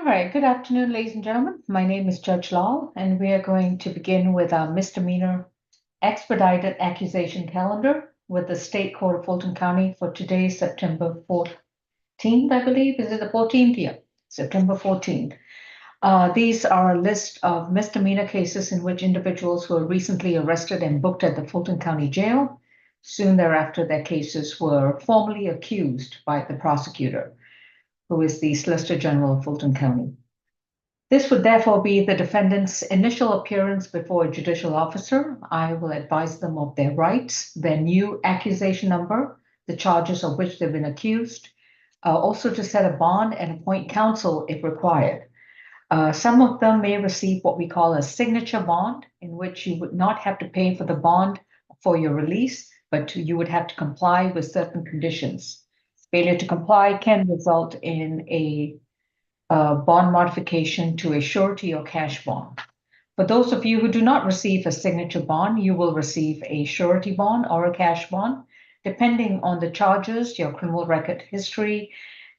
All right, good afternoon, ladies and gentlemen. My name is Judge Lal, and we are going to begin with our misdemeanor expedited accusation calendar with the State Court of Fulton County for today, September 14th, I believe. Is it the 14th? Yeah, September 14th. These are a list of misdemeanor cases in which individuals were recently arrested and booked at the Fulton County Jail. Soon thereafter, their cases were formally accused by the prosecutor, who is the Solicitor General of Fulton County. This would therefore be the defendant's initial appearance before a judicial officer. I will advise them of their rights, their new accusation number, the charges of which they've been accused, also to set a bond and appoint counsel if required. Some of them may receive what we call a signature bond, in which you would not have to pay for the bond for your release, but you would have to comply with certain conditions. Failure to comply can result in a bond modification to a surety or cash bond. For those of you who do not receive a signature bond, you will receive a surety bond or a cash bond, depending on the charges, your criminal record history,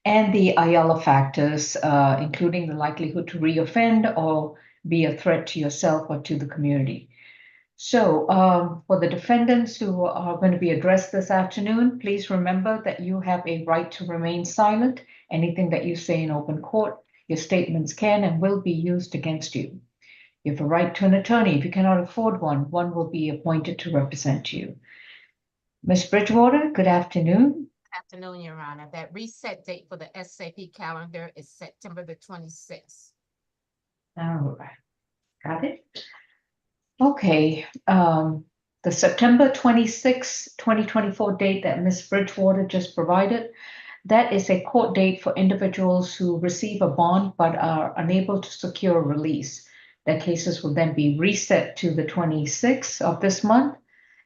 and the Ayala factors, including the likelihood to reoffend or be a threat to yourself or to the community. So for the defendants who are going to be addressed this afternoon, please remember that you have a right to remain silent. Anything that you say in open court, your statements can and will be used against you. You have a right to an attorney. If you cannot afford one, one will be appointed to represent you. Ms. Bridgewater, good afternoon. Afternoon, Your Honor. That reset date for the SAP calendar is September the 26th. All right, got it. Okay, the September 26, 2024 date that Ms. Bridgewater just provided, that is a court date for individuals who receive a bond but are unable to secure release. Their cases will then be reset to the 26th of this month,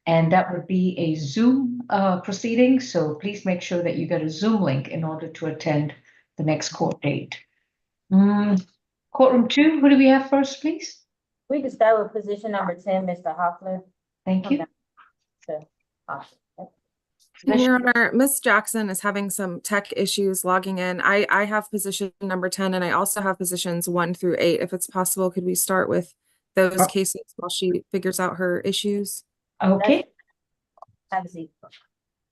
and that would be a Zoom proceeding. So please make sure that you get a Zoom link in order to attend the next court date. Courtroom 2, who do we have first, please? We can start with position number 10, Mr. Hoffler. Thank you. Your Honor, Ms. Jackson is having some tech issues logging in. I have position number 10, and I also have positions 1 through 8. If it's possible, could we start with those cases while she figures out her issues? Okay. Have a seat.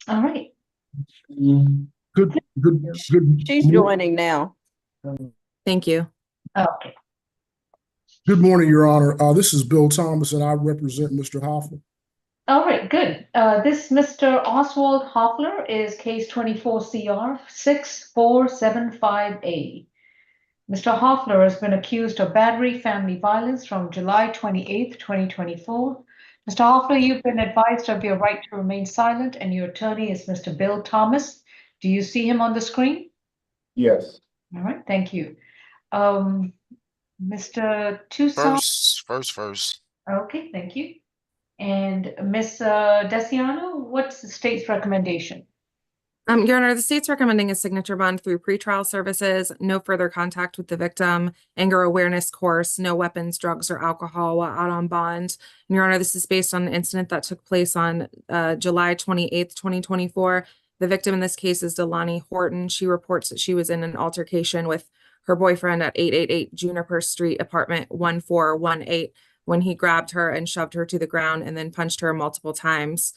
All right. Good. She's joining now. Thank you. Okay. Good morning, Your Honor. This is Bill Thomas, and I represent Mr. Hoffler. All right, good. This Mr. Oswald Hoffler is case 24 CR 6475A. Mr. Hoffler has been accused of battery, family violence from July 28th, 2024. Mr. Hoffler, you've been advised of your right to remain silent, and your attorney is Mr. Bill Thomas. Do you see him on the screen? Yes. All right, thank you. Mr. Tucson? First. Okay, thank you. And Ms. Desiano, what's the state's recommendation? Your Honor, the state's recommending a signature bond through pretrial services, no further contact with the victim, anger awareness course, no weapons, drugs, or alcohol while out on bond. And Your Honor, this is based on an incident that took place on July 28th, 2024. The victim in this case is Delani Horton. She reports that she was in an altercation with her boyfriend at 888 Juniper Street, apartment 1418, when he grabbed her and shoved her to the ground and then punched her multiple times.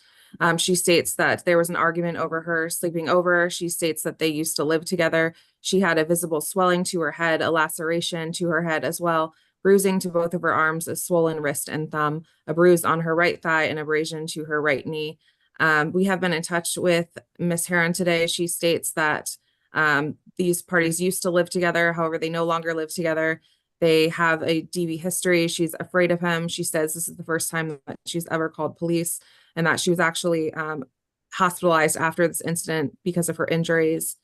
She states that there was an argument over her sleeping over. She states that they used to live together. She had a visible swelling to her head, a laceration to her head as well, bruising to both of her arms, a swollen wrist and thumb, a bruise on her right thigh, and abrasion to her right knee. We have been in touch with Ms. Heron today. She states that these parties used to live together. However, they no longer live together. They have a DV history. She's afraid of him. She says this is the first time that she's ever called police, and that she was actually hospitalized after this incident because of her injuries.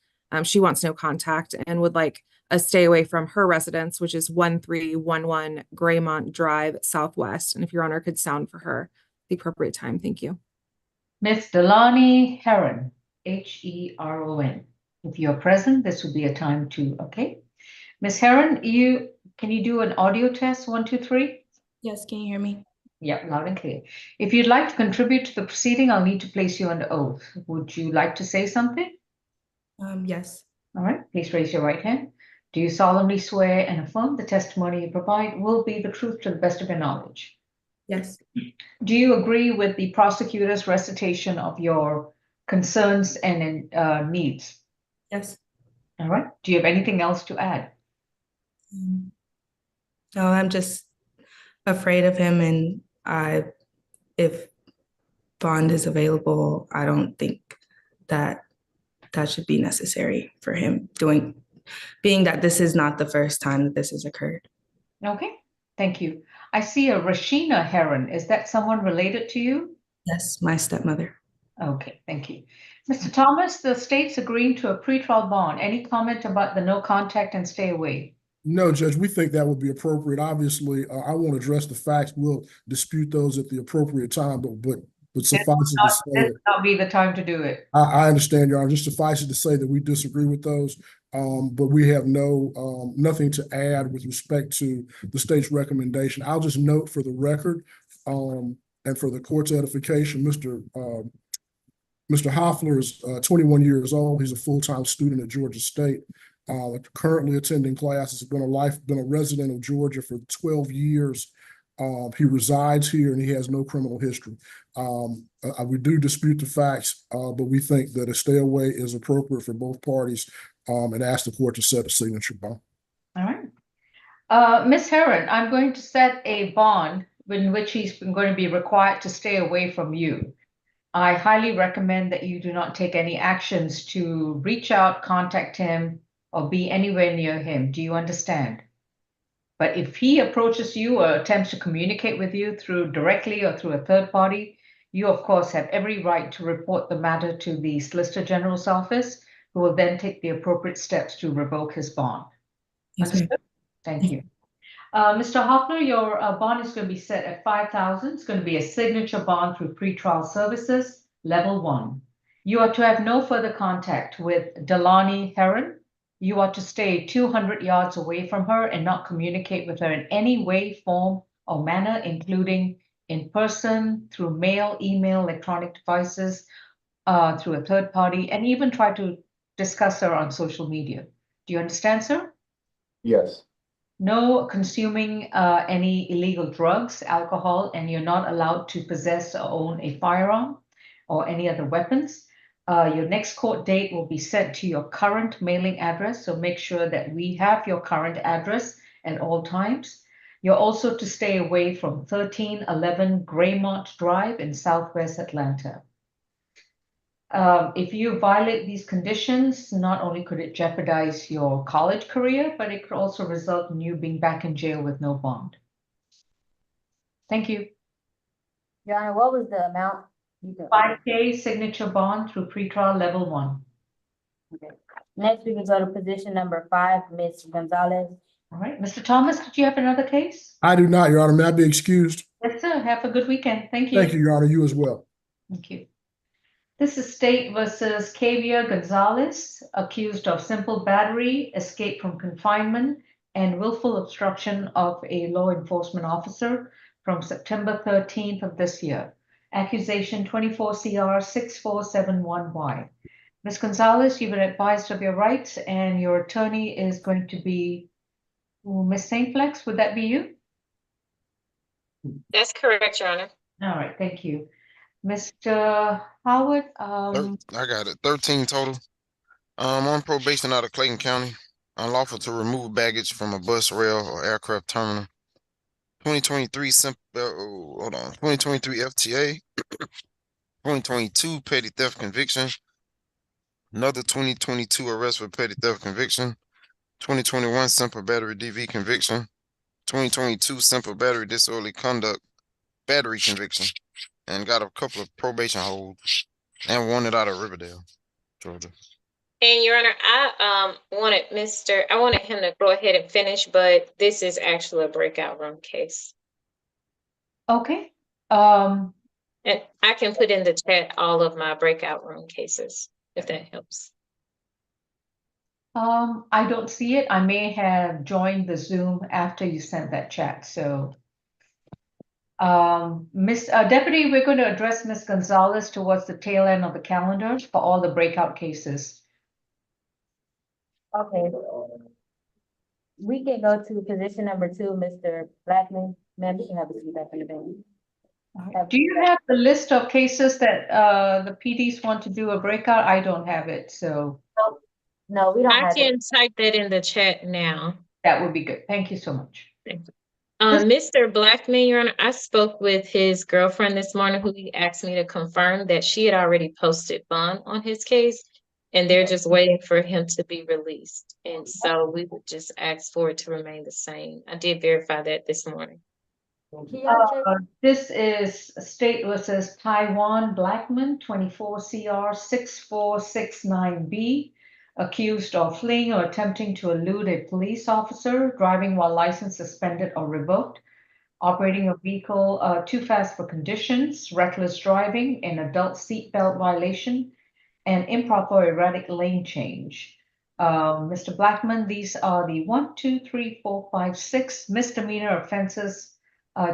She wants no contact and would like a stay away from her residence, which is 1311 Graymont Drive, Southwest. And if Your Honor could sound for her the appropriate time, thank you. Ms. Delani Heron, Heron. If you're present, this would be a time to, okay. Ms. Heron, can you do an audio test, 1, 2, 3? Yes, can you hear me? Yeah, loud and clear. If you'd like to contribute to the proceeding, I'll need to place you under oath. Would you like to say something? Yes. All right, please raise your right hand. Do you solemnly swear and affirm the testimony you provide will be the truth to the best of your knowledge? Yes. Do you agree with the prosecutor's recitation of your concerns and needs? Yes. All right. Do you have anything else to add? No, I'm just afraid of him, and if bond is available, I don't think that should be necessary for him being that this is not the first time that this has occurred. Okay, thank you. I see a Rashina Heron. Is that someone related to you? Yes, my stepmother. Okay, thank you. Mr. Thomas, the state's agreeing to a pretrial bond. Any comment about the no contact and stay away? No, Judge, we think that would be appropriate. Obviously, I won't address the facts. We'll dispute those at the appropriate time, but suffice it to say, This will not be the time to do it. I understand, Your Honor. Just suffice it to say that we disagree with those, but we have nothing to add with respect to the state's recommendation. I'll just note for the record, and for the court's edification, Mr. Hoffler is 21 years old. He's a full-time student at Georgia State. Currently attending classes, been a resident of Georgia for 12 years. He resides here and he has no criminal history. We do dispute the facts, but we think that a stay away is appropriate for both parties, and ask the court to set a signature bond. All right. Ms. Heron, I'm going to set a bond in which he's going to be required to stay away from you. I highly recommend that you do not take any actions to reach out, contact him, or be anywhere near him. Do you understand? But if he approaches you or attempts to communicate with you directly or through a third party, you of course have every right to report the matter to the Solicitor General's office, who will then take the appropriate steps to revoke his bond. Yes, ma'am. Understood? Thank you. Mr. Hoffler, your bond is going to be set at $5,000. It's going to be a signature bond through pretrial services, level 1. You are to have no further contact with Delani Heron. You are to stay 200 yards away from her and not communicate with her in any way, form, or manner, including in person, through mail, email, electronic devices, through a third party, and even try to discuss her on social media. Do you understand, sir? Yes. No consuming any illegal drugs, alcohol, and you're not allowed to possess or own a firearm or any other weapons. Your next court date will be sent to your current mailing address, so make sure that we have your current address at all times. You're also to stay away from 1311 Graymont Drive in Southwest Atlanta. If you violate these conditions, not only could it jeopardize your college career, but it could also result in you being back in jail with no bond. Thank you. Your Honor, what was the amount? $5K signature bond through pretrial level 1. Okay. Next, we can go to position number 5, Ms. Gonzalez. All right, Mr. Thomas, did you have another case? I do not, Your Honor. May I be excused? Yes, sir. Have a good weekend. Thank you. Thank you, Your Honor. You as well. Thank you. This is State versus Kavia Gonzalez, accused of simple battery, escape from confinement, and willful obstruction of a law enforcement officer from September 13th of this year. Accusation 24 CR 6471Y. Ms. Gonzalez, you've been advised of your rights, and your attorney is going to be Ms. St. Flex. Would that be you? That's correct, Your Honor. All right, thank you. Mr. Howard, I got it. 13 total. On probation out of Clayton County. Unlawful to remove baggage from a bus, rail, or aircraft terminal. 2023 2023 FTA. 2022 petty theft conviction. Another 2022 arrest for petty theft conviction. 2021 simple battery DV conviction. 2022 simple battery disorderly conduct battery conviction. And got a couple of probation holds and wanted out of Riverdale, Georgia. And Your Honor, I wanted him to go ahead and finish, but this is actually a breakout room case. okay. And I can put in the chat all of my breakout room cases, if that helps. I don't see it. I may have joined the Zoom after you sent that chat, so. Miss Deputy, we're going to address Ms. Gonzalez towards the tail end of the calendar for all the breakout cases. Okay. We can go to position number 2, Mr. Blackman. Ma'am, you can have a seat back in the bench. Do you have the list of cases that the PDs want to do a breakout? I don't have it, so No, we don't I have it. can type that in the chat now. that would be good. Thank you so much. Mr. Blackman, Your Honor, I spoke with his girlfriend this morning who he asked me to confirm that she had already posted bond on his case and they're just waiting for him to be released. And so we would just ask for it to remain the same. I did verify that this morning. This is State versus Taiwan Blackman, 24 CR 6469B, accused of fleeing or attempting to elude a police officer, driving while license suspended or revoked, operating a vehicle too fast for conditions, reckless driving, an adult seatbelt violation, and improper erratic lane change. Mr. Blackman, these are the 6 misdemeanor offenses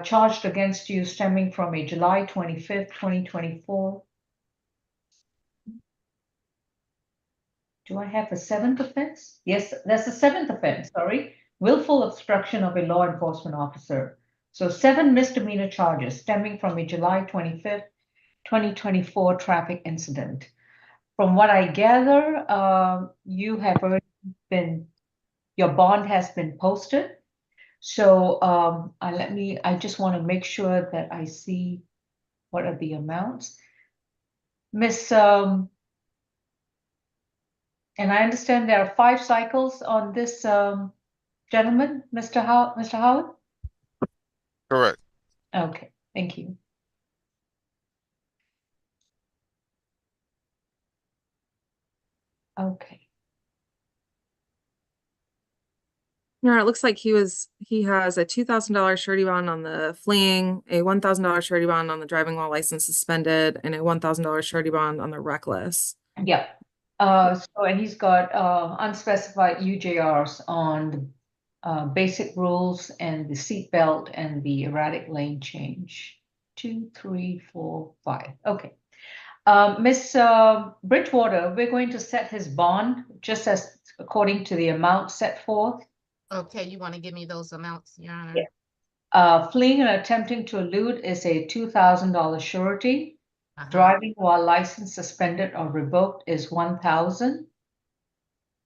charged against you stemming from a July 25th, 2024. Do I have a 7th offense? Yes, that's the 7th offense, sorry. Willful obstruction of a law enforcement officer. So 7 misdemeanor charges stemming from a July 25th, 2024 traffic incident. From what I gather, you have already your bond has been posted. So I just want to make sure that I see what are the amounts. Miss, and I understand there are 5 cycles on this gentleman, Mr. Howard? Correct. Okay, thank you. Okay. Your Honor, it looks like he has a $2,000 surety bond on the fleeing, a $1,000 surety bond on the driving while license suspended, and a $1,000 surety bond on the reckless. Yeah. And he's got unspecified UJRs on the basic rules and the seatbelt and the erratic lane change. 2, 3, 4, 5. Okay. Miss Bridgewater, we're going to set his bond just as according to the amount set forth. Okay, you want to give me those amounts, Your Honor? Yeah. Fleeing and attempting to elude is a $2,000 surety. Driving while license suspended or revoked is $1,000.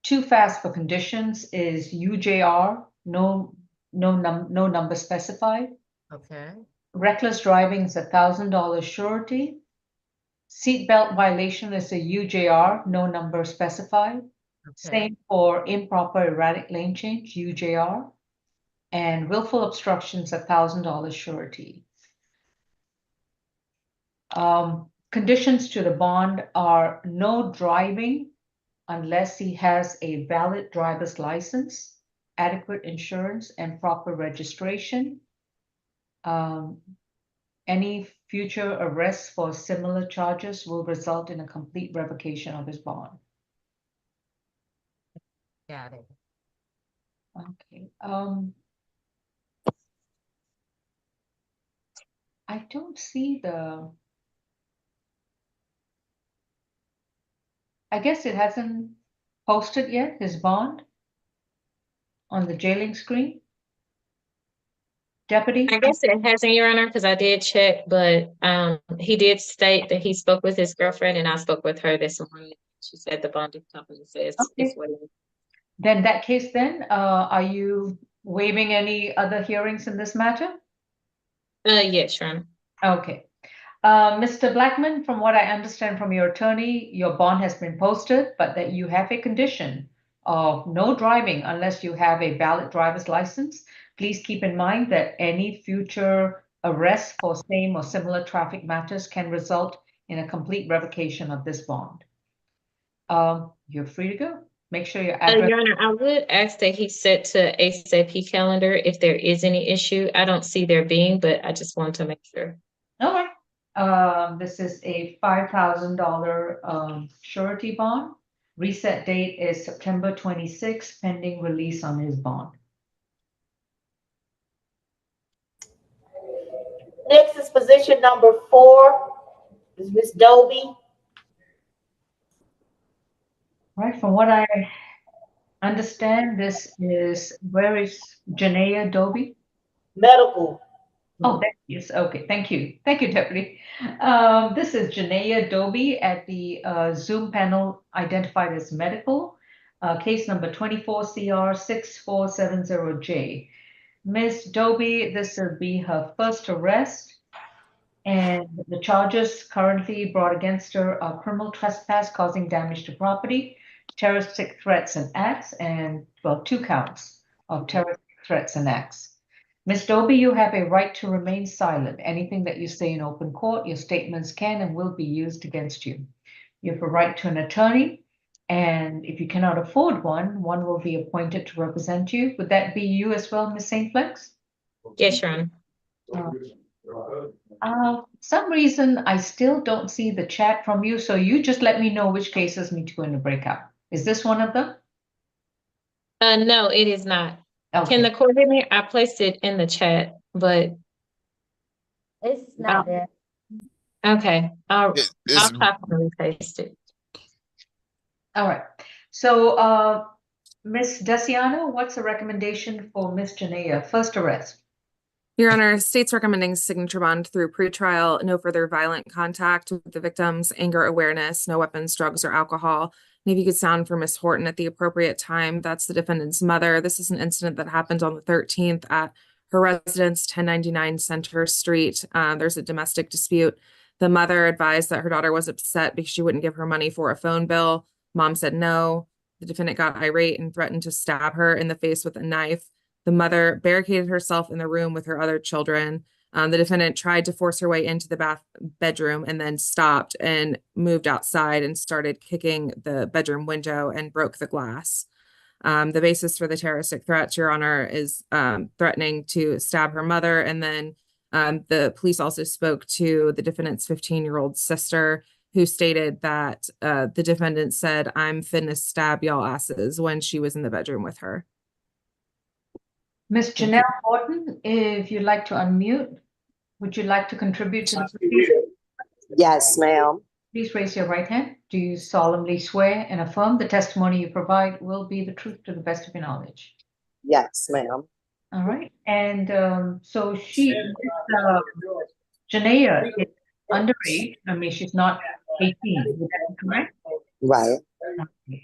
Too fast for conditions is UJR, no number specified. Okay. Reckless driving is $1,000 surety. Seatbelt violation is a UJR, no number specified. Okay. Same for improper erratic lane change, UJR. And willful obstructions, $1,000 surety. Conditions to the bond are no driving unless he has a valid driver's license, adequate insurance, and proper registration. Any future arrests for similar charges will result in a complete revocation of his bond. Got it. Okay. I don't see I guess it hasn't posted yet, his bond on the jailing screen. Deputy? I guess it hasn't, Your Honor, because I did check, but he did state that he spoke with his girlfriend and I spoke with her this morning. She said the bonding company says it's waiting. Then that case then, are you waiving any other hearings in this matter? Yes, Your Honor. Okay. Mr. Blackman, from what I understand from your attorney, your bond has been posted, but that you have a condition of no driving unless you have a valid driver's license. Please keep in mind that any future arrests for same or similar traffic matters can result in a complete revocation of this bond. You're free to go. Make sure your address. Your Honor, I would ask that he set to ASAP calendar if there is any issue. I don't see there being, but I just want to make sure. All right. This is a $5,000 surety bond. Reset date is September 26th, pending release on his bond. Next is position number 4. Is Ms. Doby. Right, from what I understand this is, where is Janaea Doby? Medical. Oh, there she is. Okay, thank you. Thank you, Deputy. This is Janaea Doby at the Zoom panel identified as medical, case number 24CR6470J. Ms. Doby, this will be her first arrest, and the charges currently brought against her are criminal trespass causing damage to property, terroristic threats and acts, and, well, 2 counts of terroristic threats and acts. Ms. Doby, you have a right to remain silent. Anything that you say in open court, your statements can and will be used against you. You have a right to an attorney, and if you cannot afford one, one will be appointed to represent you. Would that be you as well, Ms. St. Flex? Yes, Your Honor. Some reason I still don't see the chat from you, so you just let me know which cases need to go into breakout. Is this one of them? No, it is not. Can Okay. the court hear me? I placed it in the chat, but It's not there. okay. I'll It's copy and repaste it. All right. So, Ms. Desiano, what's the recommendation for Ms. Janaea? First arrest. Your Honor, state's recommending signature bond through pretrial, no further violent contact with the victims, anger awareness, no weapons, drugs, or alcohol. And if you could sound for Ms. Horton at the appropriate time, that's the defendant's mother. This is an incident that happened on the 13th at her residence, 1099 Center Street. There's a domestic dispute. The mother advised that her daughter was upset because she wouldn't give her money for a phone bill. Mom said no. The defendant got irate and threatened to stab her in the face with a knife. The mother barricaded herself in the room with her other children. The defendant tried to force her way into the bedroom and then stopped and moved outside and started kicking the bedroom window and broke the glass. The basis for the terroristic threats, Your Honor, is threatening to stab her mother. And then the police also spoke to the defendant's 15-year-old sister, who stated that the defendant said, "I'm finna stab y'all asses," when she was in the bedroom with her. Ms. Janelle Horton, if you'd like to unmute, would you like to contribute to the proceedings? Yes, ma'am. Please raise your right hand. Do you solemnly swear and affirm the testimony you provide will be the truth to the best of your knowledge? Yes, ma'am. All right. And so Janaea is underage. I mean, she's not 18. Is that correct? Right. Okay.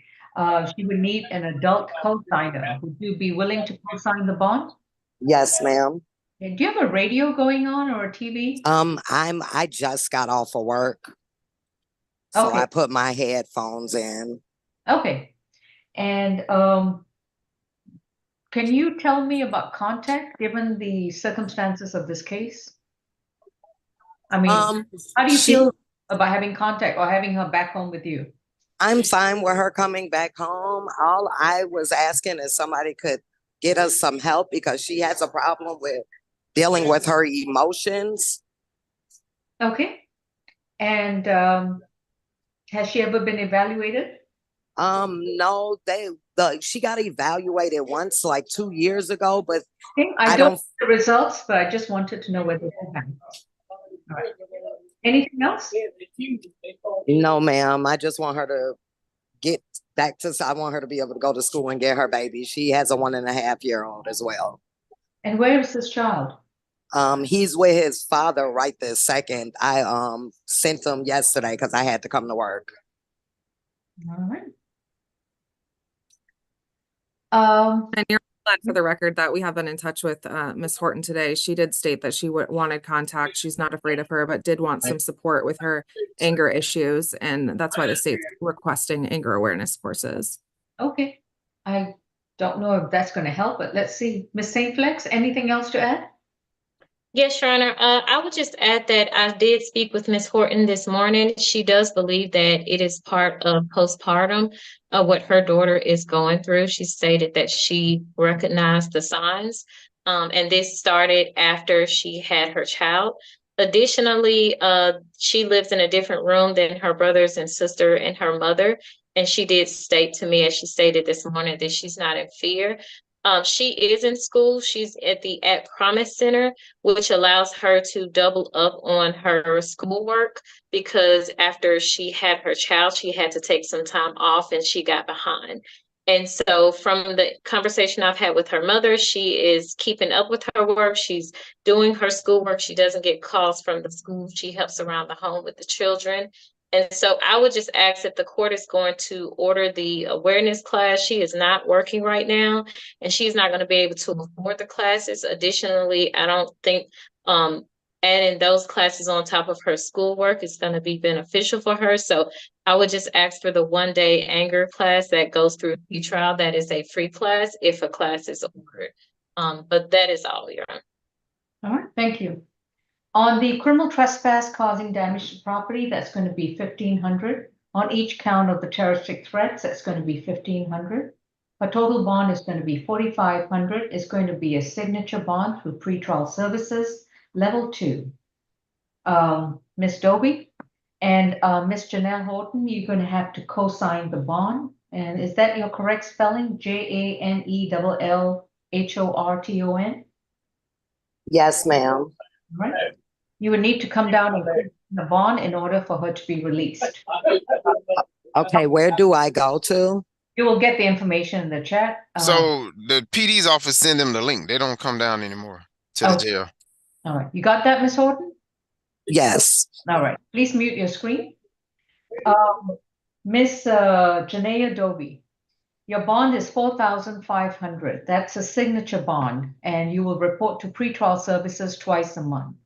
She would need an adult co-signer. Would you be willing to co-sign the bond? Yes, ma'am. Okay. Do you have a radio going on or a TV? I just got off of work. So Okay. I put my headphones in. Okay. And can you tell me about contact given the circumstances of this case? I mean, how do you feel about having contact or having her back home with you? I'm fine with her coming back home. All I was asking is somebody could get us some help because she has a problem with dealing with her emotions. Okay. And has she ever been evaluated? No, she got evaluated once like 2 years ago, but Okay. I don't know the results, but I just wanted to know whether they happened. All right. Anything else? no, ma'am. I just want her to get back to, I want her to be able to go to school and get her baby. She has a 1.5-year-old as well. And where is this child? He's with his father right this second. I sent him yesterday because I had to come to work. All right. And you're glad for the record that we have been in touch with Ms. Horton today. She did state that she wanted contact. She's not afraid of her, but did want some support with her anger issues. And that's why the state's requesting anger awareness courses. Okay. I don't know if that's going to help, but let's see. Ms. St. Flex, anything else to add? Yes, Your Honor. I would just add that I did speak with Ms. Horton this morning. She does believe that it is part of postpartum of what her daughter is going through. She stated that she recognized the signs, and this started after she had her child. Additionally, she lives in a different room than her brothers and sister and her mother. And she did state to me, as she stated this morning, that she's not in fear. She is in school. She's at the At Promise Center, which allows her to double up on her schoolwork because after she had her child, she had to take some time off and she got behind. And so from the conversation I've had with her mother, she is keeping up with her work. She's doing her schoolwork. She doesn't get calls from the school. She helps around the home with the children. And so I would just ask if the court is going to order the awareness class. She is not working right now, and she's not going to be able to afford the classes. Additionally, I don't think adding those classes on top of her schoolwork is going to be beneficial for her. So I would just ask for the 1-day anger class that goes through pretrial. That is a free class if a class is ordered. But that is all, Your Honor. All right, thank you. On the criminal trespass causing damage to property, that's going to be $1,500. On each count of the terroristic threats, that's going to be $1,500. A total bond is going to be $4,500. It's going to be a signature bond through pretrial services, level 2. Ms. Doby and Ms. Janelle Horton, you're going to have to co-sign the bond. And is that your correct spelling? JANELLHORTON? Yes, ma'am. Right. You would need to come down and click the bond in order for her to be released. Okay, where do I go to? You will get the information in the chat. So the PD's office send them the link. They don't come down anymore to the Okay. jail. All right, you got that, Ms. Horton? Yes. All right, please mute your screen. Ms. Janea Doby, your bond is $4,500. That's a signature bond, and you will report to pretrial services twice a month.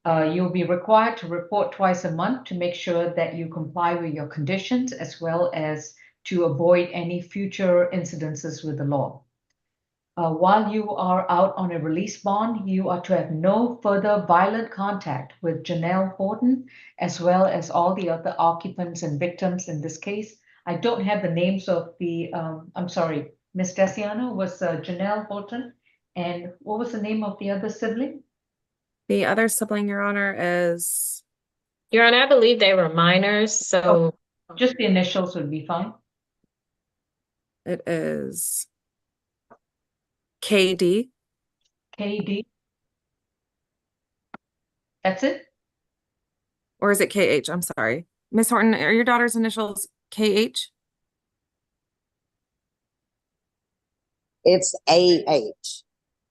You'll be required to report twice a month to make sure that you comply with your conditions as well as to avoid any future incidences with the law. While you are out on a release bond, you are to have no further violent contact with Janelle Horton, as well as all the other occupants and victims in this case. I don't have the names of the, I'm sorry, Ms. Desiano was Janelle Horton. And what was the name of the other sibling? The other sibling, Your Honor, is Your Honor, I believe they were minors, so Just the initials would be fine. it is KD. KD. That's it? Or is it KH? I'm sorry. Miss Horton, are your daughter's initials KH? It's AH.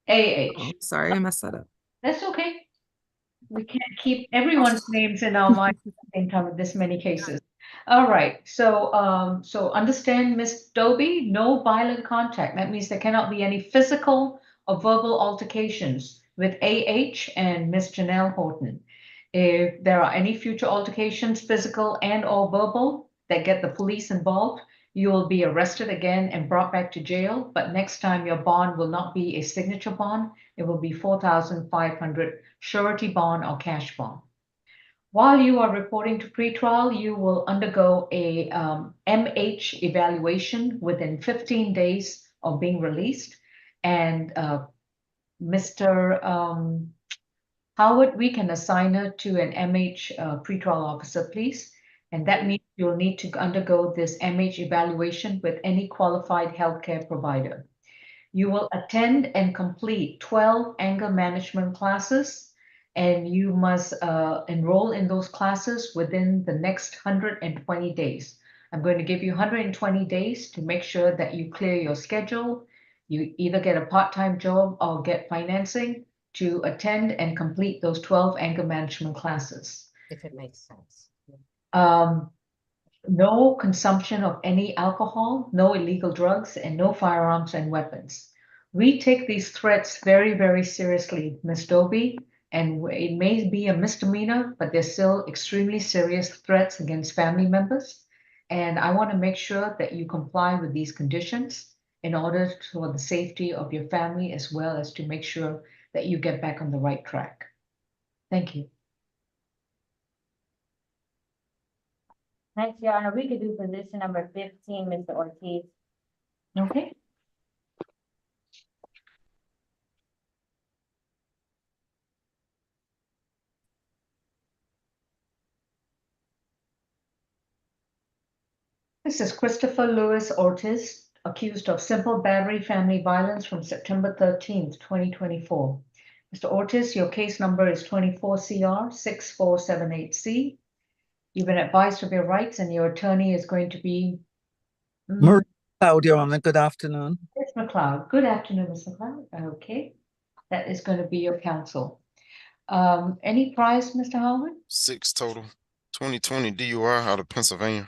AH. Oh, sorry, I messed that up. That's okay. We can't keep everyone's names in our minds at the same time with this many cases. All right, so so understand, Ms. Doby, no violent contact. That means there cannot be any physical or verbal altercations with AH and Ms. Janelle Horton. If there are any future altercations, physical and or verbal, that get the police involved, you will be arrested again and brought back to jail. But next time your bond will not be a signature bond. It will be $4,500 surety bond or cash bond. While you are reporting to pretrial, you will undergo a MH evaluation within 15 days of being released. And Mr. Howard, we can assign her to an MH pretrial officer, please. And that means you'll need to undergo this MH evaluation with any qualified healthcare provider. You will attend and complete 12 anger management classes, and you must enroll in those classes within the next 120 days. I'm going to give you 120 days to make sure that you clear your schedule. You either get a part-time job or get financing to attend and complete those 12 anger management classes. If it makes sense. No consumption of any alcohol, no illegal drugs, and no firearms and weapons. We take these threats very, very seriously, Ms. Doby, and it may be a misdemeanor, but they're still extremely serious threats against family members. And I want to make sure that you comply with these conditions in order for the safety of your family, as well as to make sure that you get back on the right track. Thank you. Next, Your Honor, we could do position number 15, Mr. Ortiz. Okay. This is Christopher Lewis Ortiz, accused of simple battery family violence from September 13th, 2024. Mr. Ortiz, your case number is 24CR6478C. You've been advised of your rights, and your attorney is going to be Cloud, Your Honor, good afternoon. Ms. McLeod. Good afternoon, Ms. McLeod. Okay, that is going to be your counsel. Any prize, Mr. Howard? 6 total. 2020 DUI out of Pennsylvania.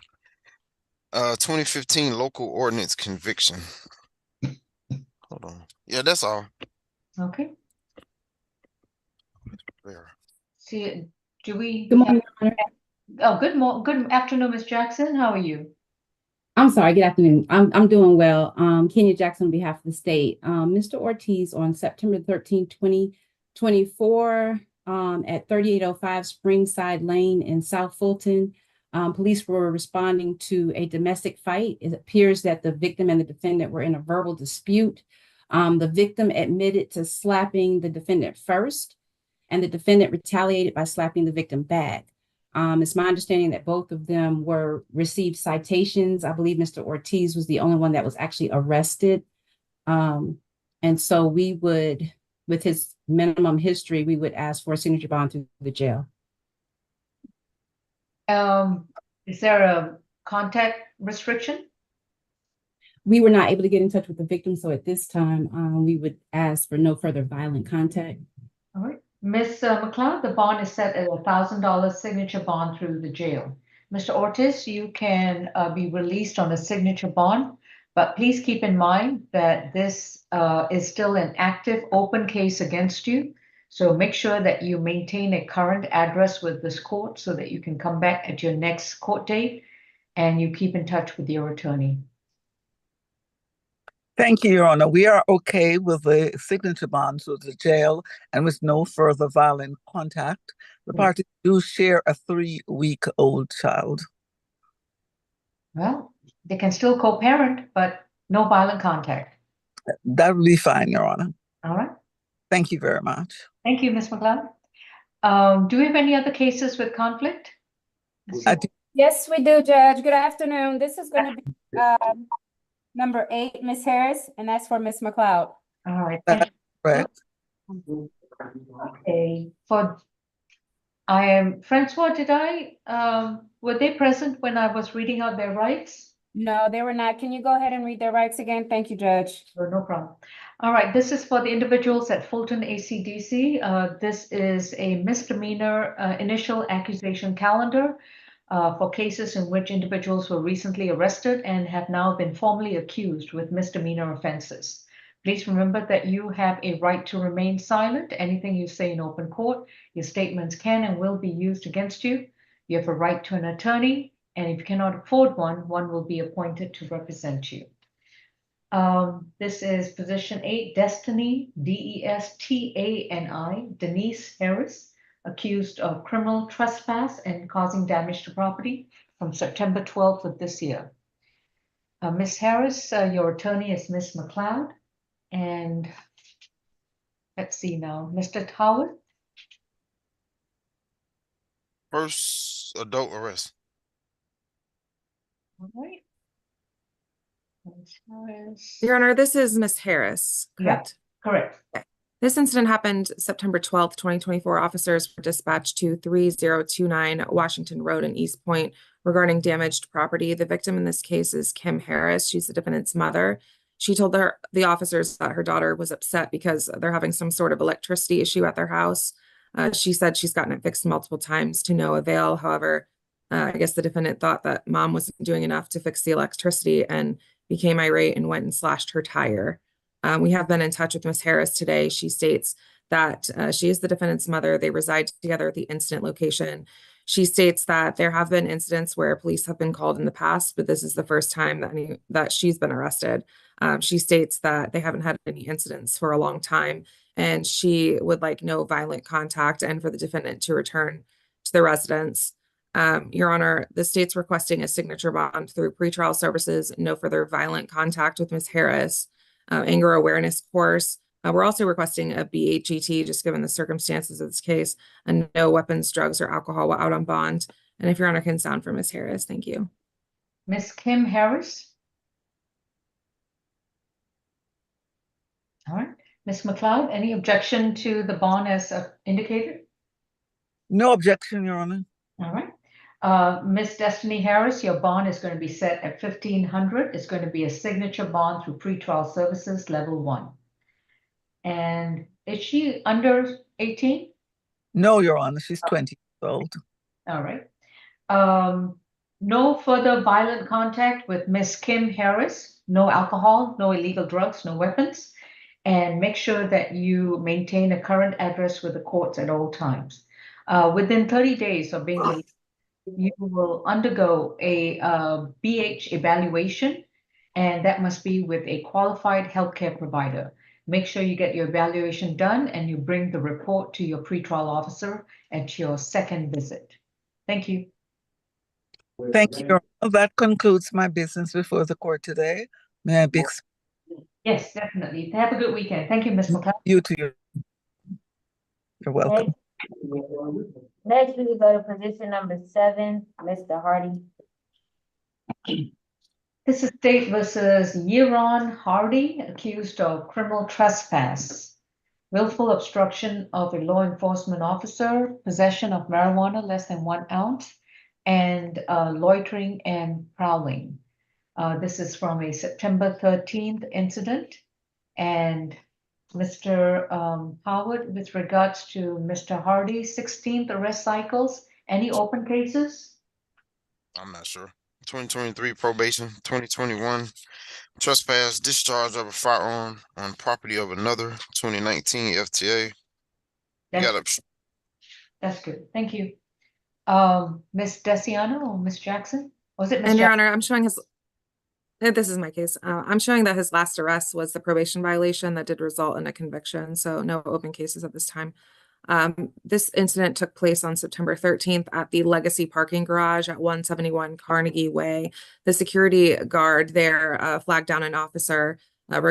2015 local ordinance conviction. Hold on. Yeah, that's all. Okay. There. See, do we? Good morning, Your Honor. Oh, good afternoon, Ms. Jackson. How are you? I'm sorry, good afternoon. I'm doing well. Kenya Jackson on behalf of the state. Mr. Ortiz on September 13, 2024, at 3805 Springside Lane in South Fulton. Police were responding to a domestic fight. It appears that the victim and the defendant were in a verbal dispute. The victim admitted to slapping the defendant first, and the defendant retaliated by slapping the victim back. It's my understanding that both of them received citations. I believe Mr. Ortiz was the only one that was actually arrested. And so we would, with his minimum history, we would ask for a signature bond through the jail. Is there a contact restriction? We were not able to get in touch with the victim, so at this time, we would ask for no further violent contact. All right. Ms. McLeod, the bond is set at $1,000 signature bond through the jail. Mr. Ortiz, you can be released on a signature bond, but please keep in mind that this is still an active open case against you. So make sure that you maintain a current address with this court so that you can come back at your next court date and you keep in touch with your attorney. Thank you, Your Honor. We are okay with the signature bond to the jail and with no further violent contact. The parties do share a 3-week-old child. Well, they can still co-parent, but no violent contact. That will be fine, Your Honor. All right. Thank you very much. Thank you, Ms. McLeod. Do we have any other cases with conflict? Yes, we do, Judge. Good afternoon. This is going to be number 8, Ms. Harris, and that's for Ms. McLeod. All right. Correct. Okay. Francois, were they present when I was reading out their rights? No, they were not. Can you go ahead and read their rights again? Thank you, Judge. No problem. All right. This is for the individuals at Fulton ACDC. This is a misdemeanor initial accusation calendar for cases in which individuals were recently arrested and have now been formally accused with misdemeanor offenses. Please remember that you have a right to remain silent. Anything you say in open court, your statements can and will be used against you. You have a right to an attorney, and if you cannot afford one, one will be appointed to represent you. This is position 8, Destiny, Destani, Denise Harris, accused of criminal trespass and causing damage to property from September 12th of this year. Ms. Harris, your attorney is Ms. McLeod. And let's see now, Mr. Howard. First adult arrest. All right. Your Honor, this is Ms. Harris, correct? Yeah, correct. Okay. This incident happened September 12th, 2024. Officers were dispatched to 3029 Washington Road in East Point regarding damaged property. The victim in this case is Kim Harris. She's the defendant's mother. She told the officers that her daughter was upset because they're having some sort of electricity issue at their house. She said she's gotten it fixed multiple times to no avail. However, I guess the defendant thought that mom wasn't doing enough to fix the electricity and became irate and went and slashed her tire. We have been in touch with Ms. Harris today. She states that she is the defendant's mother. They reside together at the incident location. She states that there have been incidents where police have been called in the past, but this is the first time that she's been arrested. She states that they haven't had any incidents for a long time, and she would like no violent contact and for the defendant to return to the residence. Your Honor, the state's requesting a signature bond through pretrial services, no further violent contact with Ms. Harris, anger awareness course. We're also requesting a BHET, just given the circumstances of this case, and no weapons, drugs, or alcohol while out on bond. And if Your Honor can sound for Ms. Harris, thank you. Ms. Kim Harris. All right. Ms. McLeod, any objection to the bond as indicated? No objection, Your Honor. All right. Miss Destiny Harris, your bond is going to be set at 1,500. It's going to be a signature bond through pretrial services level 1. And is she under 18? No, Your Honor, she's 20 years old. All right. No further violent contact with Miss Kim Harris. No alcohol, no illegal drugs, no weapons. And make sure that you maintain a current address with the courts at all times. Within 30 days of being released, you will undergo a BH evaluation, and that must be with a qualified healthcare provider. Make sure you get your evaluation done and you bring the report to your pretrial officer at your second visit. Thank you. Thank you, Your Honor. That concludes my business before the court today. May I be Yes, definitely. Have a good weekend. Thank you, Ms. McLeod. you too. You're welcome. Next, we will go to position number 7, Mr. Hardy. This is State versus Yeron Hardy, accused of criminal trespass, willful obstruction of a law enforcement officer, possession of marijuana less than 1 ounce, and loitering and prowling. This is from a September 13th incident. And Mr. Howard, with regards to Mr. Hardy's 16th arrest cycles, any open cases? I'm not sure. 2023 probation, 2021 trespass, discharge of a firearm on property of another, 2019 FTA. You got it. That's good. Thank you. Ms. Desiano or Ms. Jackson? Was it Ms. And Your Jackson? Honor, I'm showing his, this is my case. I'm showing that his last arrest was the probation violation that did result in a conviction. So no open cases at this time. This incident took place on September 13th at the Legacy parking garage at 171 Carnegie Way. The security guard there flagged down an officer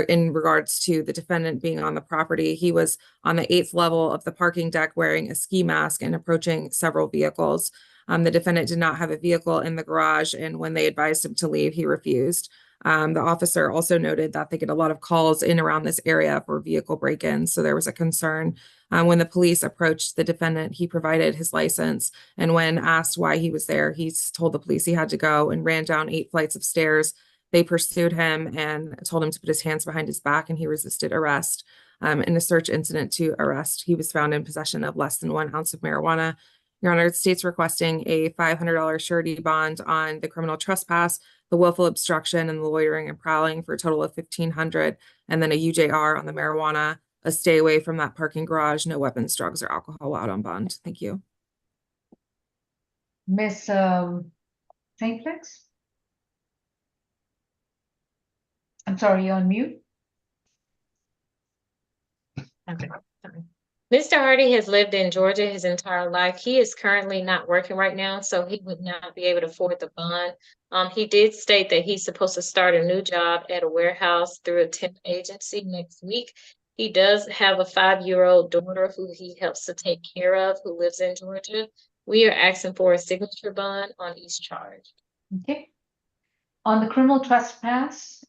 in regards to the defendant being on the property. He was on the 8th level of the parking deck wearing a ski mask and approaching several vehicles. The defendant did not have a vehicle in the garage, and when they advised him to leave, he refused. The officer also noted that they get a lot of calls in around this area for vehicle break-ins, so there was a concern. When the police approached the defendant, he provided his license, and when asked why he was there, he told the police he had to go and ran down 8 flights of stairs. They pursued him and told him to put his hands behind his back, and he resisted arrest. In a search incident to arrest, he was found in possession of less than 1 ounce of marijuana. Your Honor, the state's requesting a $500 surety bond on the criminal trespass, the willful obstruction, and the loitering and prowling for a total of $1,500, and then a UJR on the marijuana, a stay away from that parking garage, no weapons, drugs, or alcohol out on bond. Thank you. Ms. St. Plex? I'm sorry, you're on mute. Okay. Sorry. Mr. Hardy has lived in Georgia his entire life. He is currently not working right now, so he would not be able to afford the bond. He did state that he's supposed to start a new job at a warehouse through a temp agency next week. He does have a 5-year-old daughter who he helps to take care of, who lives in Georgia. We are asking for a signature bond on each charge. Okay. On the criminal trespass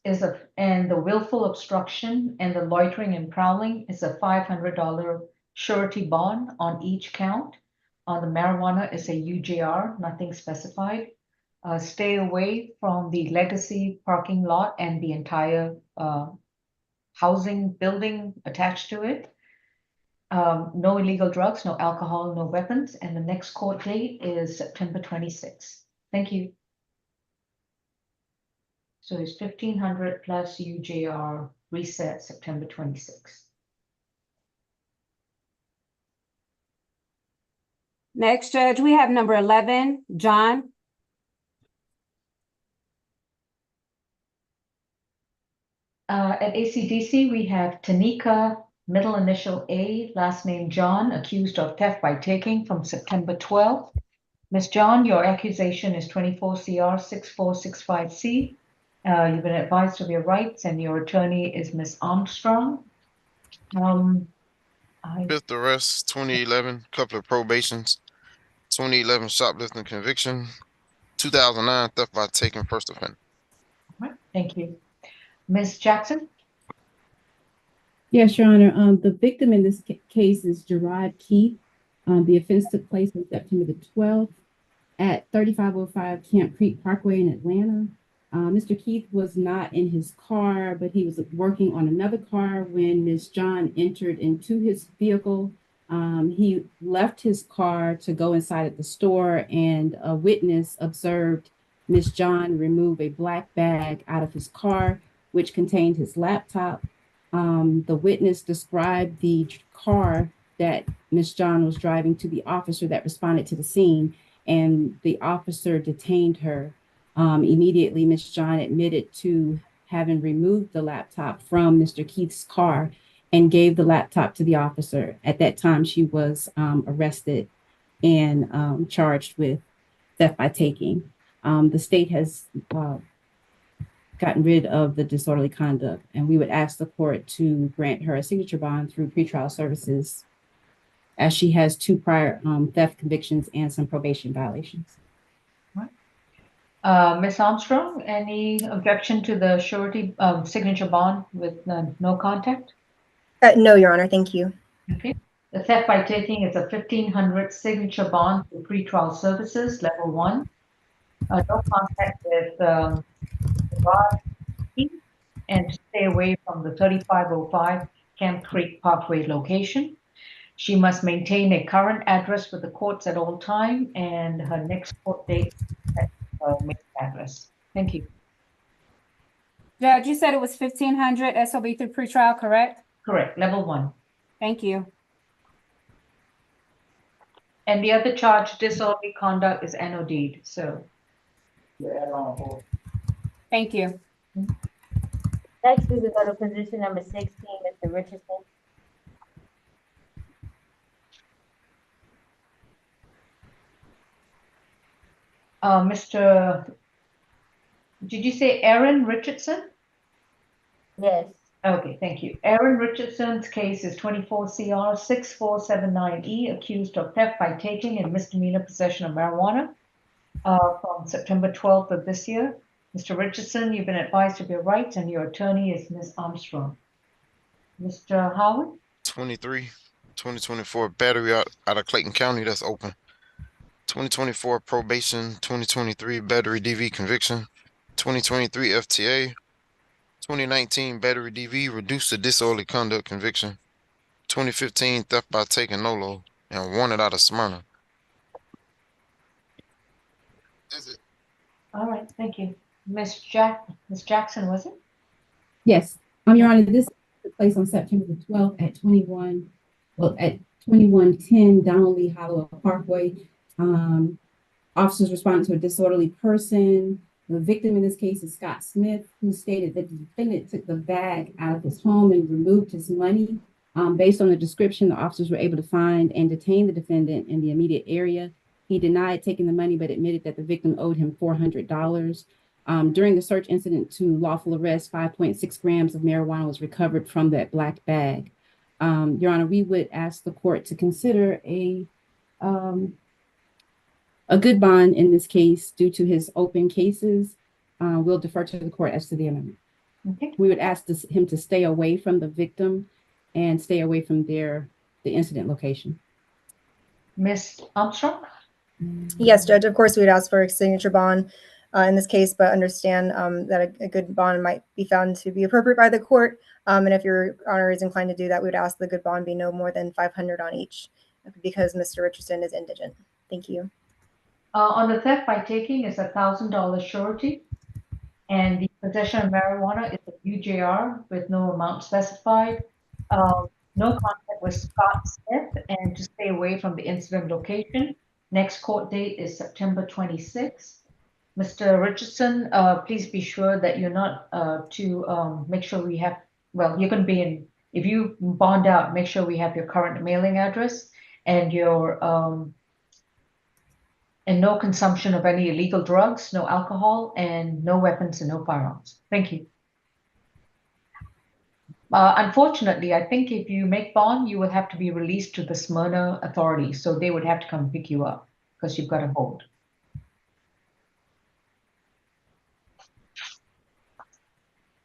and the willful obstruction and the loitering and prowling is a $500 surety bond on each count. On the marijuana is a UJR, nothing specified. Stay away from the Legacy parking lot and the entire housing building attached to it. No illegal drugs, no alcohol, no weapons, and the next court date is September 26th. Thank you. So it's 1,500 plus UJR reset September 26th. Next, Judge, we have number 11, John. At ACDC, we have Tanika, middle initial A, last name John, accused of theft by taking from September 12th. Ms. John, your accusation is 24 CR 6465C. You've been advised of your rights, and your attorney is Ms. Armstrong. 5th arrest, 2011, couple of probations, 2011 shoplifting conviction, 2009 theft by taking, first offense. All right, thank you. Ms. Jackson? Yes, Your Honor. The victim in this case is Gerard Keith. The offense took place on September the 12th at 3505 Camp Creek Parkway in Atlanta. Mr. Keith was not in his car, but he was working on another car when Ms. John entered into his vehicle. He left his car to go inside at the store, and a witness observed Ms. John remove a black bag out of his car, which contained his laptop. The witness described the car that Ms. John was driving to the officer that responded to the scene, and the officer detained her. Immediately, Ms. John admitted to having removed the laptop from Mr. Keith's car and gave the laptop to the officer. At that time, she was arrested and charged with theft by taking. The state has gotten rid of the disorderly conduct, and we would ask the court to grant her a signature bond through pretrial services, as she has 2 prior theft convictions and some probation violations. Ms. Armstrong, any objection to the surety signature bond with no contact? No, Your Honor, thank you. Okay. The theft by taking is a 1,500 signature bond for pretrial services, level 1. No contact with and to stay away from the 3505 Camp Creek Parkway location. She must maintain a current address with the courts at all time, and her next court date at main address. Thank you. Judge, you said it was 1,500 SOB through pretrial, correct? Correct, level 1. Thank you. And the other charge, disorderly conduct, is NOD'd, so. Thank you. Next, we will go to position number 16, Mr. Richardson. Did you say Aaron Richardson? Yes. Okay, thank you. Aaron Richardson's case is 24 CR 6479E, accused of theft by taking and misdemeanor possession of marijuana from September 12th of this year. Mr. Richardson, you've been advised of your rights, and your attorney is Ms. Armstrong. Mr. Howard? 2024 battery out of Clayton County, that's open. 2024 probation, 2023 battery DV conviction, 2023 FTA, 2019 battery DV reduced to disorderly conduct conviction, 2015 theft by taking NOLO, and wanted out of Smyrna. Is it? All right, thank you. Ms. Jackson, was it? Yes, Your Honor, this took place on September the 12th at 2110 Donnelly Hollow Parkway. Officers responded to a disorderly person. The victim in this case is Scott Smith, who stated that the defendant took the bag out of his home and removed his money. Based on the description, the officers were able to find and detain the defendant in the immediate area. He denied taking the money, but admitted that the victim owed him $400. During the search incident to lawful arrest, 5.6 grams of marijuana was recovered from that black bag. Your Honor, we would ask the court to consider a good bond in this case due to his open cases. We'll defer to the court as to the amendment. Okay. We would ask him to stay away from the victim and stay away from the incident location. Ms. Armstrong? Yes, Judge, of course, we would ask for a signature bond in this case, but understand that a good bond might be found to be appropriate by the court. And if Your Honor is inclined to do that, we would ask the good bond be no more than $500 on each, because Mr. Richardson is indigent. Thank you. On the theft by taking is $1,000 surety, and the possession of marijuana is a UJR with no amount specified. No contact with Scott Smith, and to stay away from the incident location. Next court date is September 26th. Mr. Richardson, please be sure that you're not to make sure we have, well, you're going to be in, if you bond out, make sure we have your current mailing address and your and no consumption of any illegal drugs, no alcohol, and no weapons and no firearms. Thank you. Unfortunately, I think if you make bond, you will have to be released to the Smyrna authorities. So they would have to come pick you up because you've got a hold.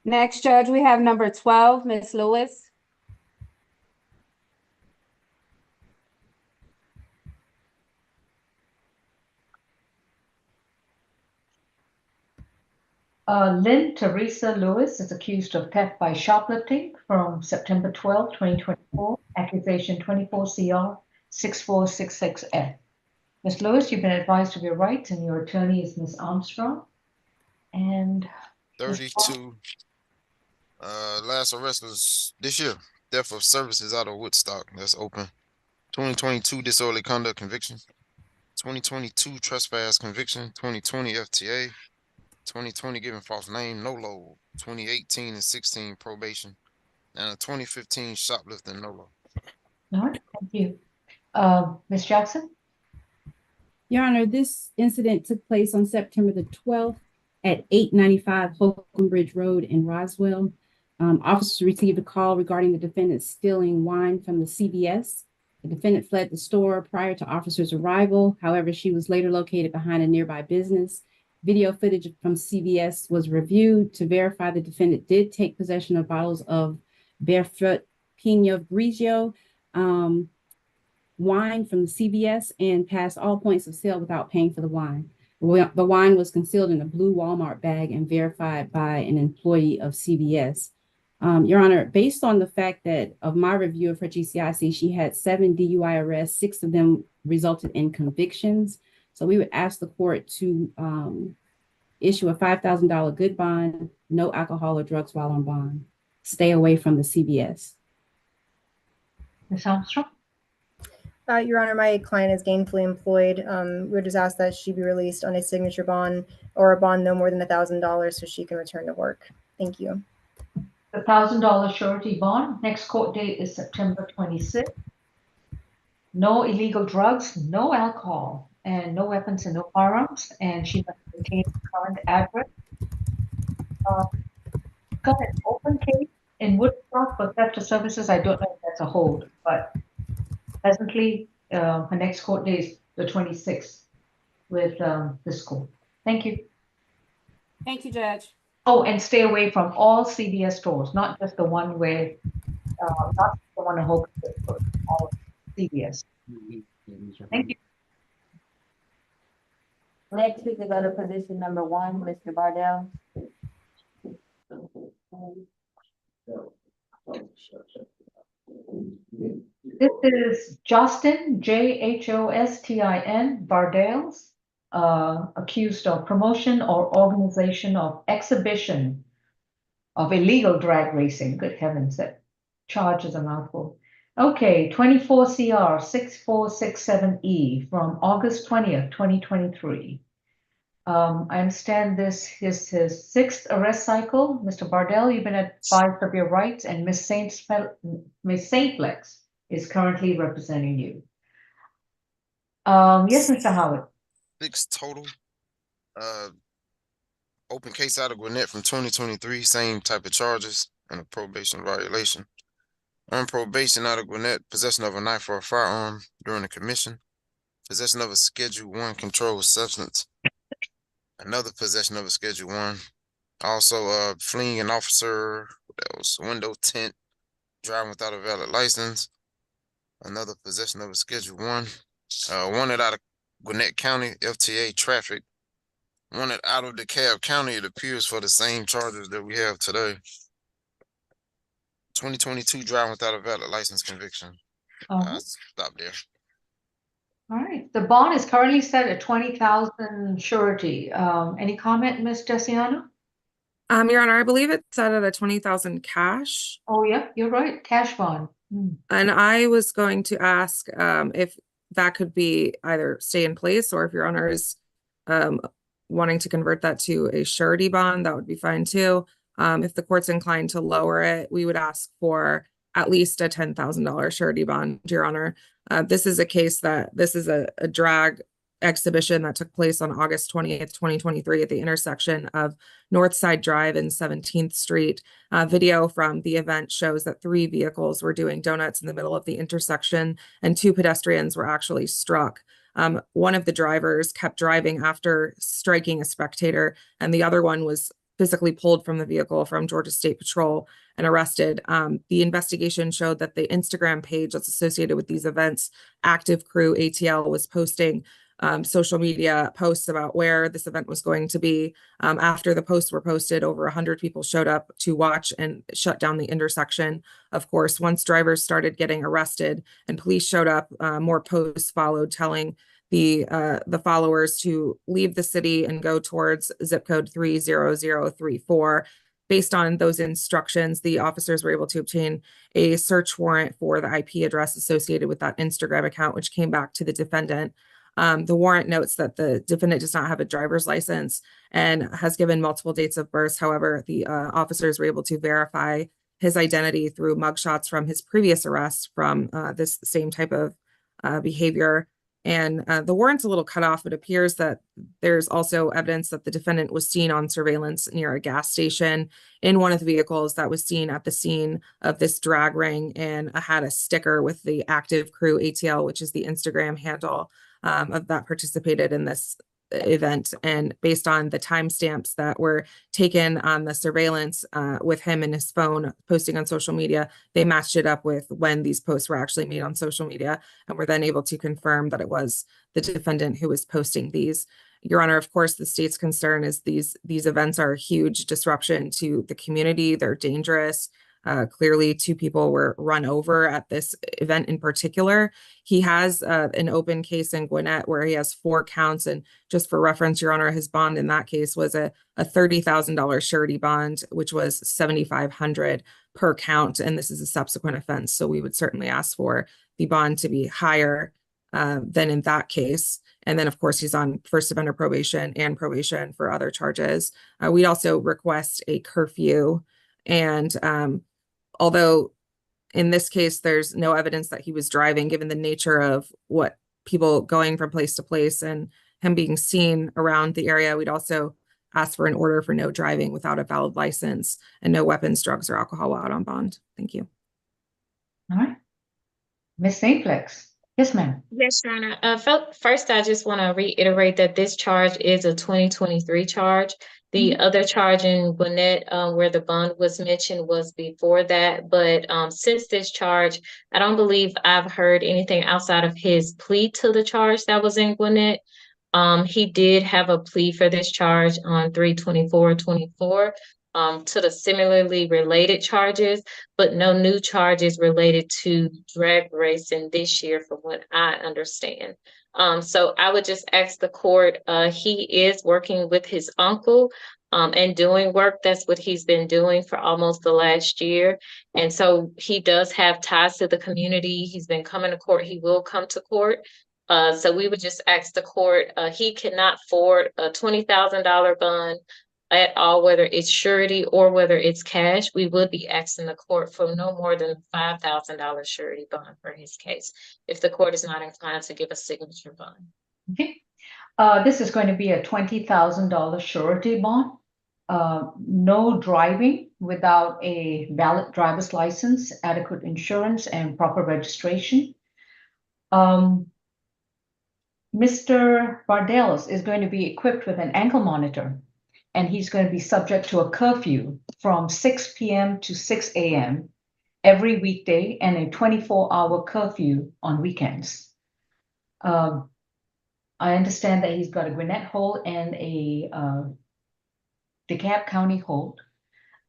Next, Judge, we have number 12, Ms. Lewis. Lynn Teresa Lewis is accused of theft by shoplifting from September 12, 2024, accusation 24 CR 6466F. Ms. Lewis, you've been advised of your rights, and your attorney is Ms. Armstrong. And 32. Last arrest was this year. Theft of services out of Woodstock. That's open. 2022 disorderly conduct conviction. 2022 trespass conviction. 2020 FTA. 2020 giving false name, no load. 2018 and 16 probation. And a 2015 shoplifting, no load. all right, thank you. Ms. Jackson? Your Honor, this incident took place on September the 12th at 895 Holcomb Bridge Road in Roswell. Officers received a call regarding the defendant stealing wine from the CVS. The defendant fled the store prior to officers' arrival. However, she was later located behind a nearby business. Video footage from CVS was reviewed to verify the defendant did take possession of bottles of Barefoot Pinot Grigio wine from the CVS and passed all points of sale without paying for the wine. The wine was concealed in a blue Walmart bag and verified by an employee of CVS. Your Honor, based on the fact that of my review of her GCIC, she had 7 DUI arrests, 6 of them resulted in convictions. So we would ask the court to issue a $5,000 good bond, no alcohol or drugs while on bond. Stay away from the CVS. Ms. Armstrong? Your Honor, my client is gainfully employed. We would just ask that she be released on a signature bond or a bond no more than $1,000 so she can return to work. Thank you. The $1,000 surety bond. Next court date is September 26th. No illegal drugs, no alcohol, and no weapons and no firearms. And she must maintain the current address. Got an open case in Woodstock for theft of services. I don't know if that's a hold, but presently, her next court date is the 26th with this court. Thank you. Thank you, Judge. Oh, and stay away from all CVS stores, not just the one where, not the one in Hope, but all CVS. Thank you. Next, we can go to position number 1, Mr. Bardell. This is Justin, Jhostin Bardales, accused of promotion or organization of exhibition of illegal drag racing. Good heavens, that charge is a mouthful. Okay, 24 CR 6467E from August 20th, 2023. I understand this is his 6th arrest cycle. Mr. Bardell, you've been advised of your rights, and Ms. Saintflex is currently representing you. Yes, Mr. Howard. 6 total. Open case out of Gwinnett from 2023, same type of charges and a probation violation. On probation out of Gwinnett, possession of a knife or a firearm during the commission, possession of a Schedule 1 controlled substance, another possession of a Schedule 1, also fleeing an officer, that was window tint, driving without a valid license, another possession of a Schedule 1, wanted out of Gwinnett County, FTA traffic, wanted out of DeKalb County, it appears, for the same charges that we have today. 2022 driving without a valid license conviction. Stop there. All right. The bond is currently set at 20,000 surety. Any comment, Ms. Desiano? Your Honor, I believe it's set at a 20,000 cash. Oh, yeah, you're right. Cash bond. And I was going to ask if that could be either stay in place, or if Your Honor is wanting to convert that to a surety bond, that would be fine too. If the court's inclined to lower it, we would ask for at least a $10,000 surety bond, Your Honor. This is a case this is a drag exhibition that took place on August 20th, 2023 at the intersection of Northside Drive and 17th Street. Video from the event shows that 3 vehicles were doing donuts in the middle of the intersection and 2 pedestrians were actually struck. One of the drivers kept driving after striking a spectator, and the other one was physically pulled from the vehicle from Georgia State Patrol and arrested. The investigation showed that the Instagram page that's associated with these events, Active Crew ATL, was posting social media posts about where this event was going to be. After the posts were posted, over 100 people showed up to watch and shut down the intersection. Of course, once drivers started getting arrested and police showed up, more posts followed telling the followers to leave the city and go towards zip code 30034. Based on those instructions, the officers were able to obtain a search warrant for the IP address associated with that Instagram account, which came back to the defendant. The warrant notes that the defendant does not have a driver's license and has given multiple dates of birth. However, the officers were able to verify his identity through mugshots from his previous arrest from this same type of behavior. And the warrant's a little cut off. It appears that there's also evidence that the defendant was seen on surveillance near a gas station in one of the vehicles that was seen at the scene of this drag ring, and had a sticker with the Active Crew ATL, which is the Instagram handle of that participated in this event. And based on the timestamps that were taken on the surveillance with him and his phone posting on social media, they matched it up with when these posts were actually made on social media, and were then able to confirm that it was the defendant who was posting these. Your Honor, of course, the state's concern is these events are a huge disruption to the community. They're dangerous. Clearly, 2 people were run over at this event in particular. He has an open case in Gwinnett where he has 4 counts. And just for reference, Your Honor, his bond in that case was a $30,000 surety bond, which was $7,500 per count. And this is a subsequent offense. So we would certainly ask for the bond to be higher than in that case. And then, of course, he's on first offender probation and probation for other charges. We also request a curfew. And although in this case, there's no evidence that he was driving, given the nature of what people going from place to place and him being seen around the area, we'd also ask for an order for no driving without a valid license and no weapons, drugs, or alcohol while out on bond. Thank you. All right. Ms. Snaflex. Yes, ma'am. Yes, Your Honor. First, I just want to reiterate that this charge is a 2023 charge. The other charge in Gwinnett, where the bond was mentioned, was before that. But since this charge, I don't believe I've heard anything outside of his plea to the charge that was in Gwinnett. He did have a plea for this charge on 3/24/24 to the similarly related charges, but no new charges related to drag racing this year, from what I understand. So I would just ask the court, he is working with his uncle and doing work. That's what he's been doing for almost the last year. And so he does have ties to the community. He's been coming to court. He will come to court. So we would just ask the court, he cannot afford a $20,000 bond at all, whether it's surety or whether it's cash. We would be asking the court for no more than $5,000 surety bond for his case, if the court is not inclined to give a signature bond. Okay. This is going to be a $20,000 surety bond. No driving without a valid driver's license, adequate insurance, and proper registration. Mr. Bardelos is going to be equipped with an ankle monitor, and he's going to be subject to a curfew from 6 p.m. to 6 a.m. every weekday, and a 24-hour curfew on weekends. I understand that he's got a Gwinnett hold and a DeKalb County hold.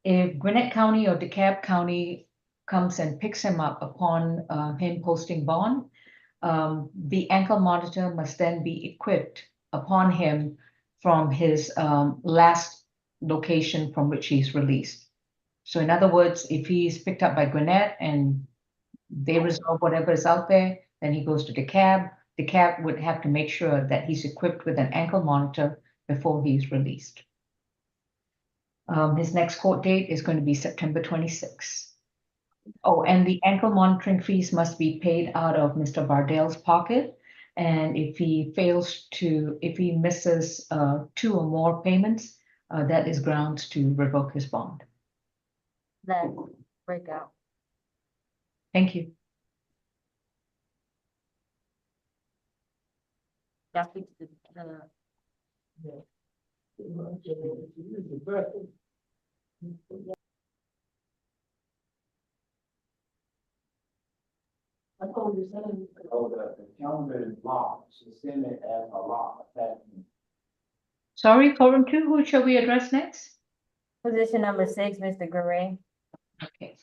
If Gwinnett County or DeKalb County comes and picks him up upon him posting bond, the ankle monitor must then be equipped upon him from his last location from which he's released. So in other words, if he's picked up by Gwinnett and they resolve whatever is out there, then he goes to DeKalb. DeKalb would have to make sure that he's equipped with an ankle monitor before he's released. His next court date is going to be September 26th. Oh, and the ankle monitoring fees must be paid out of Mr. Bardel's pocket. And if he misses 2 or more payments, that is grounds to revoke his bond. Let's break out. Thank you. Y'all speak to Sorry, Forum 2, who shall we address next? Position number 6, Mr. Gray. Okay.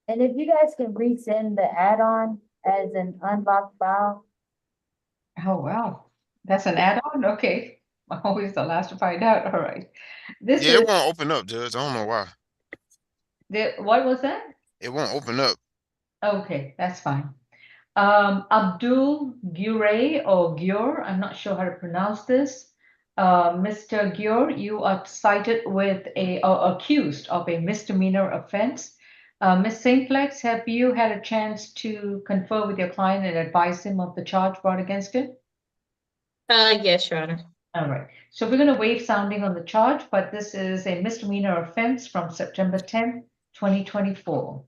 And if you guys can resend the add-on as an unlocked file. Oh, wow. That's an add-on? Okay. I'm always the last to find out. All right. This Yeah, is it won't open up, Judge. I don't know why. what was that? It won't open up. Okay, that's fine. Abdul Gure or Gur, I'm not sure how to pronounce this. Mr. Gur, you are cited with or accused of a misdemeanor offense. Ms. Simplex, have you had a chance to confer with your client and advise him of the charge brought against him? Yes, Your Honor. All right, so we're going to waive sounding on the charge, but this is a misdemeanor offense from September 10th, 2024.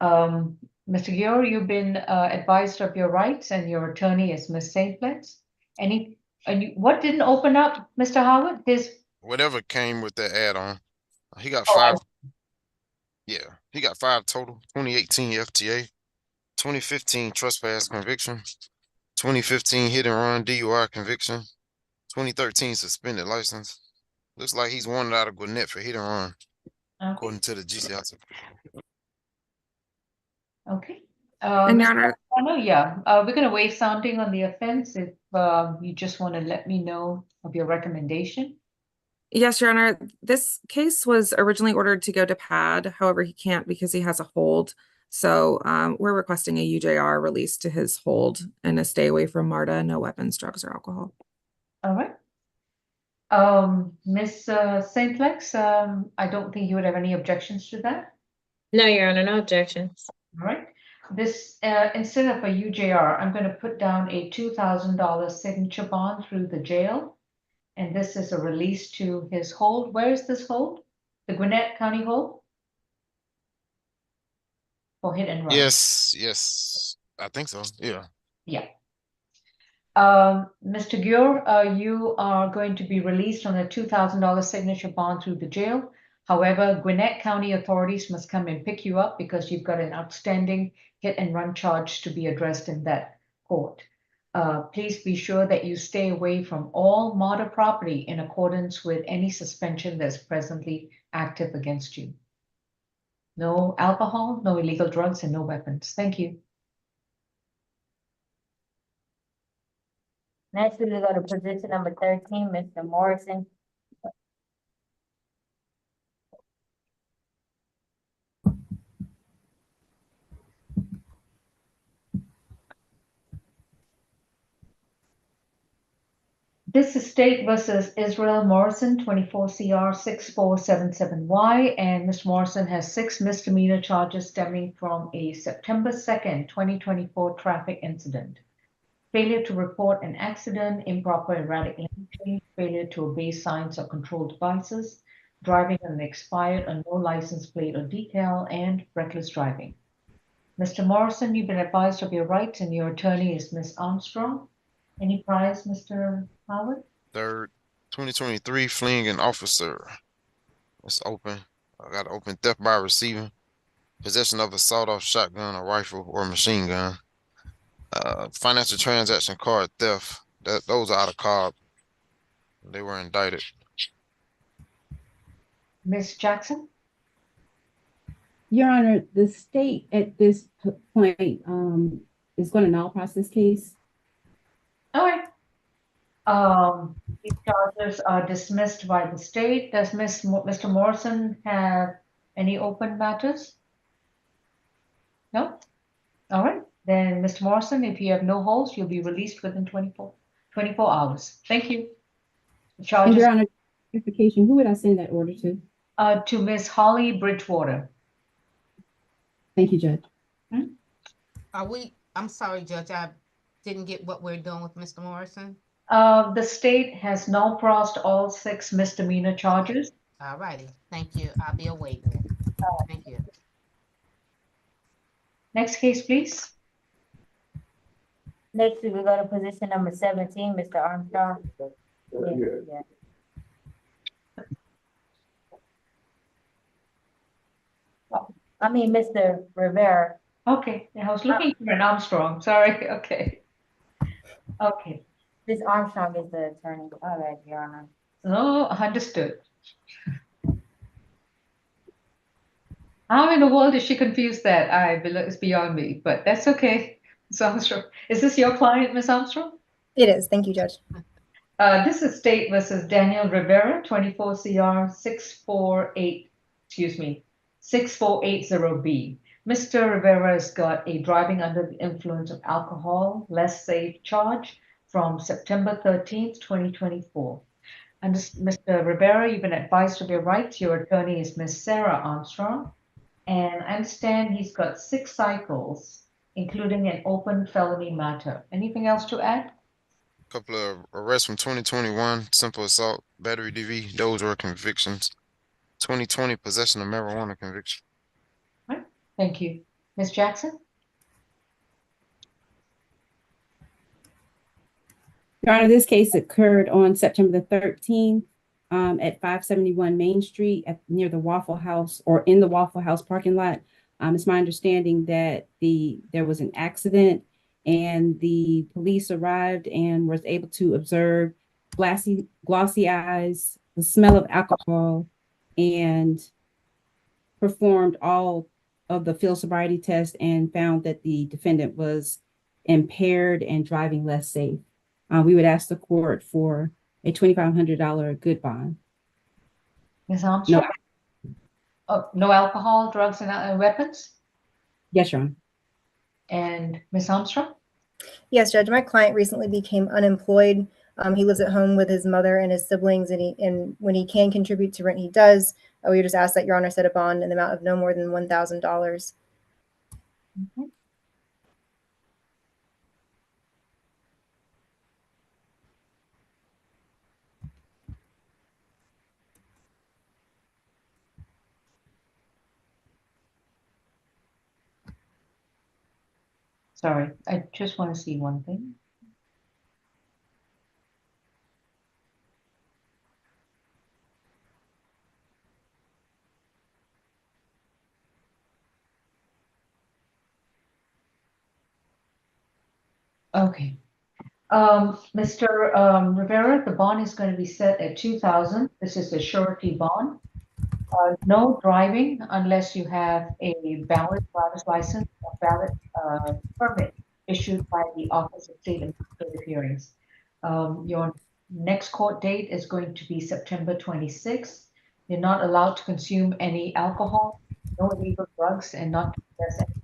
Mr. Gior, you've been advised of your rights and your attorney is Ms. Saintplex. What didn't open up, Mr. Howard? Whatever came with that add-on. He got Oh, 5. Yeah, he got 5 total. 2018 FTA, 2015 trespass conviction, 2015 hit and run DUI conviction, 2013 suspended license. Looks like he's wanted out of Gwinnett for hit and run, according to the GCI. Okay. And Your Honor, We're going to waive sounding on the offense if you just want to let me know of your recommendation. yes, Your Honor, this case was originally ordered to go to PAD. However, he can't because he has a hold. So we're requesting a UJR release to his hold and a stay away from MARTA, no weapons, drugs, or alcohol. All right. Ms. Saintplex, I don't think you would have any objections to that. No, Your Honor, no objections. All right. This instead of a UJR, I'm going to put down a $2,000 signature bond through the jail. And this is a release to his hold. Where is this hold? The Gwinnett County hold? For hit and run. Yes, I think so. Yeah. Yeah. Mr. Gior, you are going to be released on a $2,000 signature bond through the jail. However, Gwinnett County authorities must come and pick you up because you've got an outstanding hit and run charge to be addressed in that court. Please be sure that you stay away from all MARTA property in accordance with any suspension that's presently active against you. No alcohol, no illegal drugs, and no weapons. Thank you. Next, we will go to position number 13, Mr. Morrison. This is State versus Israel Morrison, 24 CR 6477Y, and Ms. Morrison has 6 misdemeanor charges stemming from a September 2nd, 2024 traffic incident. Failure to report an accident, improper erratic lane change, failure to obey signs or control devices, driving on an expired or no license plate or decal, and reckless driving. Mr. Morrison, you've been advised of your rights and your attorney is Ms. Armstrong. Any priors, Mr. Howard? 3rd, 2023 fleeing an officer. It's open. I got to open theft by receiving, possession of a sawed-off shotgun, a rifle, or a machine gun. Financial transaction card theft. Those are out of COB. They were indicted. Ms. Jackson? Your Honor, the state at this point is going to null process case. All right. These charges are dismissed by the state. Does Mr. Morrison have any open matters? No? All right. Then, Mr. Morrison, if you have no holds, you'll be released within 24 hours. Thank you. The And charges Your Honor, clarification, who would I send that order to? to Ms. Holly Bridgewater. Thank you, Judge. I'm sorry, Judge, I didn't get what we're doing with Mr. Morrison. The state has null prossed all 6 misdemeanor charges. All righty, thank you. I'll be awaiting it. Thank you. Next case, please. Next, we will go to position number 17, Mr. Armstrong. Yeah. I mean, Mr. Rivera. Okay, I was looking for an Armstrong, sorry, okay. Okay, Ms. Armstrong is the attorney. All right, Your Honor. oh, understood. How in the world did she confuse that? It's beyond me, but that's okay. Ms. Armstrong, is this your client, Ms. Armstrong? It is. Thank you, Judge. This is State versus Daniel Rivera, 24 CR 6480B. Mr. Rivera's got a driving under the influence of alcohol, less safe charge from September 13th, 2024. And Mr. Rivera, you've been advised of your rights. Your attorney is Ms. Sarah Armstrong. And I understand he's got 6 cycles, including an open felony matter. Anything else to add? Couple of arrests from 2021, simple assault, battery DV, those were convictions. 2020, possession of marijuana conviction. Right. Thank you. Ms. Jackson? Your Honor, this case occurred on September the 13th at 571 Main Street near the Waffle House or in the Waffle House parking lot. It's my understanding that there was an accident and the police arrived and was able to observe glossy eyes, the smell of alcohol, and performed all of the field sobriety tests and found that the defendant was impaired and driving less safe. We would ask the court for a $2,500 good bond. Ms. Armstrong? Oh, no alcohol, drugs, and weapons? Yes, Your Honor. And Ms. Armstrong? Yes, Judge. My client recently became unemployed. He lives at home with his mother and his siblings, and when he can contribute to rent, he does. We would just ask that Your Honor set a bond in the amount of no more than $1,000. Okay. Sorry, I just want to see one thing. Okay. Mr. Rivera, the bond is going to be set at 2,000. This is a surety bond. No driving unless you have a valid driver's license or valid permit issued by the Office of State Administrative Hearings. Your next court date is going to be September 26th. You're not allowed to consume any alcohol, no illegal drugs, and not to possess any.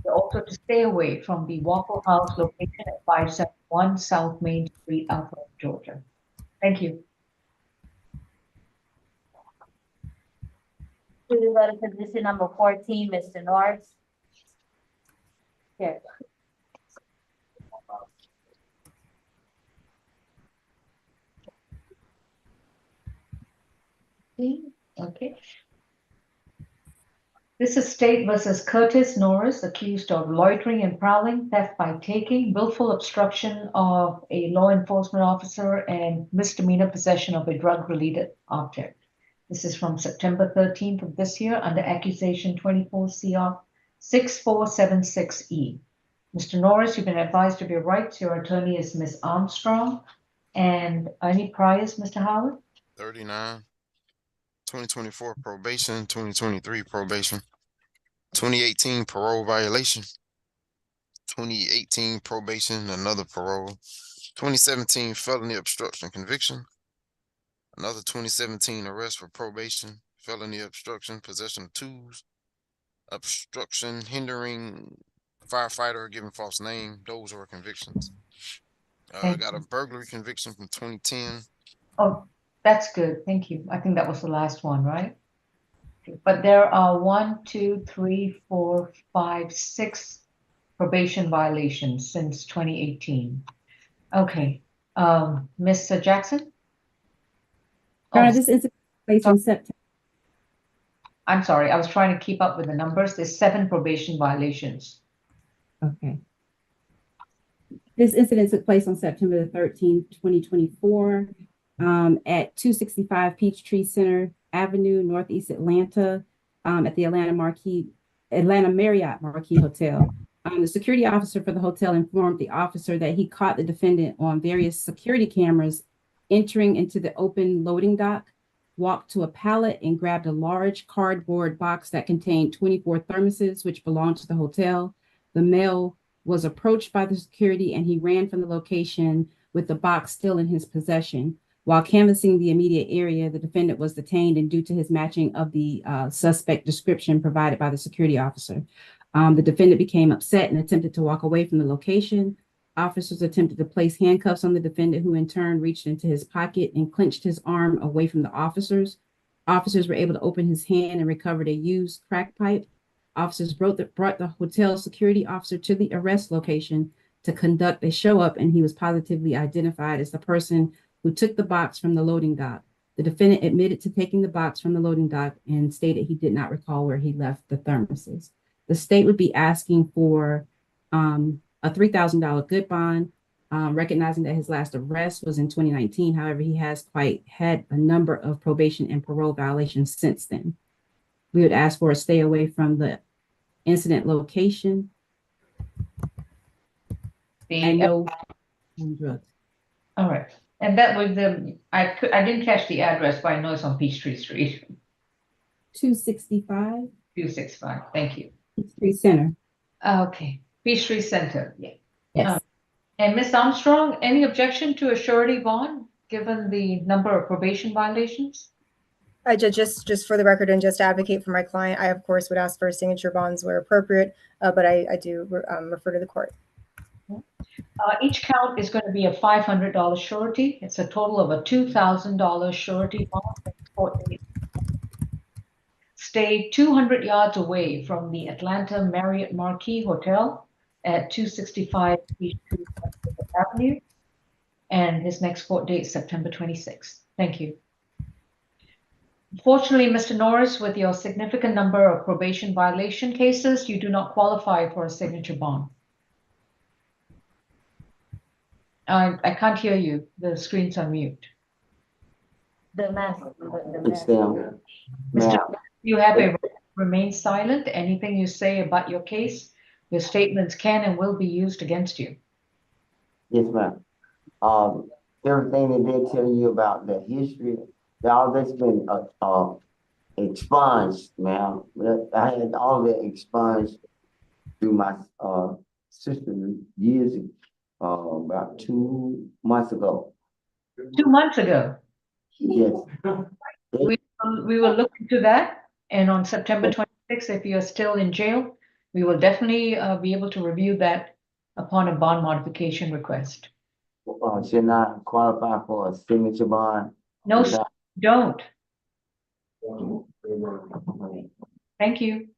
You're also to stay away from the Waffle House location at 571 South Main Street, Alpharetta, Georgia. Thank you. Please go to position number 14, Mr. Norris. Here. Okay. This is State versus Curtis Norris, accused of loitering and prowling, theft by taking, willful obstruction of a law enforcement officer, and misdemeanor possession of a drug-related object. This is from September 13th of this year under accusation 24 CR 6476E. Mr. Norris, you've been advised of your rights. Your attorney is Ms. Armstrong. And any priors, Mr. Howard? 39, 2024 probation, 2023 probation, 2018 parole violation, 2018 probation, another parole, 2017 felony obstruction conviction, another 2017 arrest for probation, felony obstruction, possession of tools, obstruction, hindering firefighter, giving false name. Those were convictions. Got a burglary conviction from 2010. Oh, that's good. Thank you. I think that was the last one, right? But there are 1, 2, 3, 4, 5, 6 probation violations since 2018. Okay. Mr. Jackson? This is placed on September. I'm sorry, I was trying to keep up with the numbers. There's 7 probation violations. Okay. This incident took place on September the 13th, 2024, at 265 Peachtree Center Avenue, Northeast Atlanta. at the Atlanta Marriott Marquis Hotel. The security officer for the hotel informed the officer that he caught the defendant on various security cameras entering into the open loading dock, walked to a pallet and grabbed a large cardboard box that contained 24 thermoses, which belonged to the hotel. The male was approached by the security and he ran from the location with the box still in his possession. While canvassing the immediate area, the defendant was detained, and due to his matching of the suspect description provided by the security officer, the defendant became upset and attempted to walk away from the location. Officers attempted to place handcuffs on the defendant, who in turn reached into his pocket and clenched his arm away from the officers. Officers were able to open his hand and recovered a used crack pipe. Officers brought the hotel security officer to the arrest location to conduct a show up, and he was positively identified as the person who took the box from the loading dock. The defendant admitted to taking the box from the loading dock and stated he did not recall where he left the thermoses. The state would be asking for a $3,000 good bond, recognizing that his last arrest was in 2019. However, he has had a number of probation and parole violations since then. We would ask for a stay away from the incident location and no drugs. All right. And that was I didn't catch the address, but I know it's on Peachtree Street. 265. 265. Thank you. Peachtree Center. Okay. Peachtree Center. Yeah. Yes. And Ms. Armstrong, any objection to a surety bond given the number of probation violations? I just for the record and just to advocate for my client, I of course would ask for signature bonds where appropriate, but I do refer to the court. Each count is going to be a $500 surety. It's a total of a $2,000 surety bond. Stayed 200 yards away from the Atlanta Marriott Marquis Hotel at 265 Peachtree Avenue. And his next court date is September 26th. Thank you. Unfortunately, Mr. Norris, with your significant number of probation violation cases, you do not qualify for a signature bond. I can't hear you. The screen's on mute. The mask. Mr. You have a right to remain silent. Anything you say about your case, your statements can and will be used against you. Yes, ma'am. Everything they did tell you about the history, all that's been expunged, ma'am. I had all that expunged through my sister years ago. About 2 months ago. 2 months ago? Yes. We will look into that, and on September 26th, if you're still in jail, we will definitely be able to review that upon a bond modification request. Should not qualify for a signature bond? No, sir, don't. Thank you.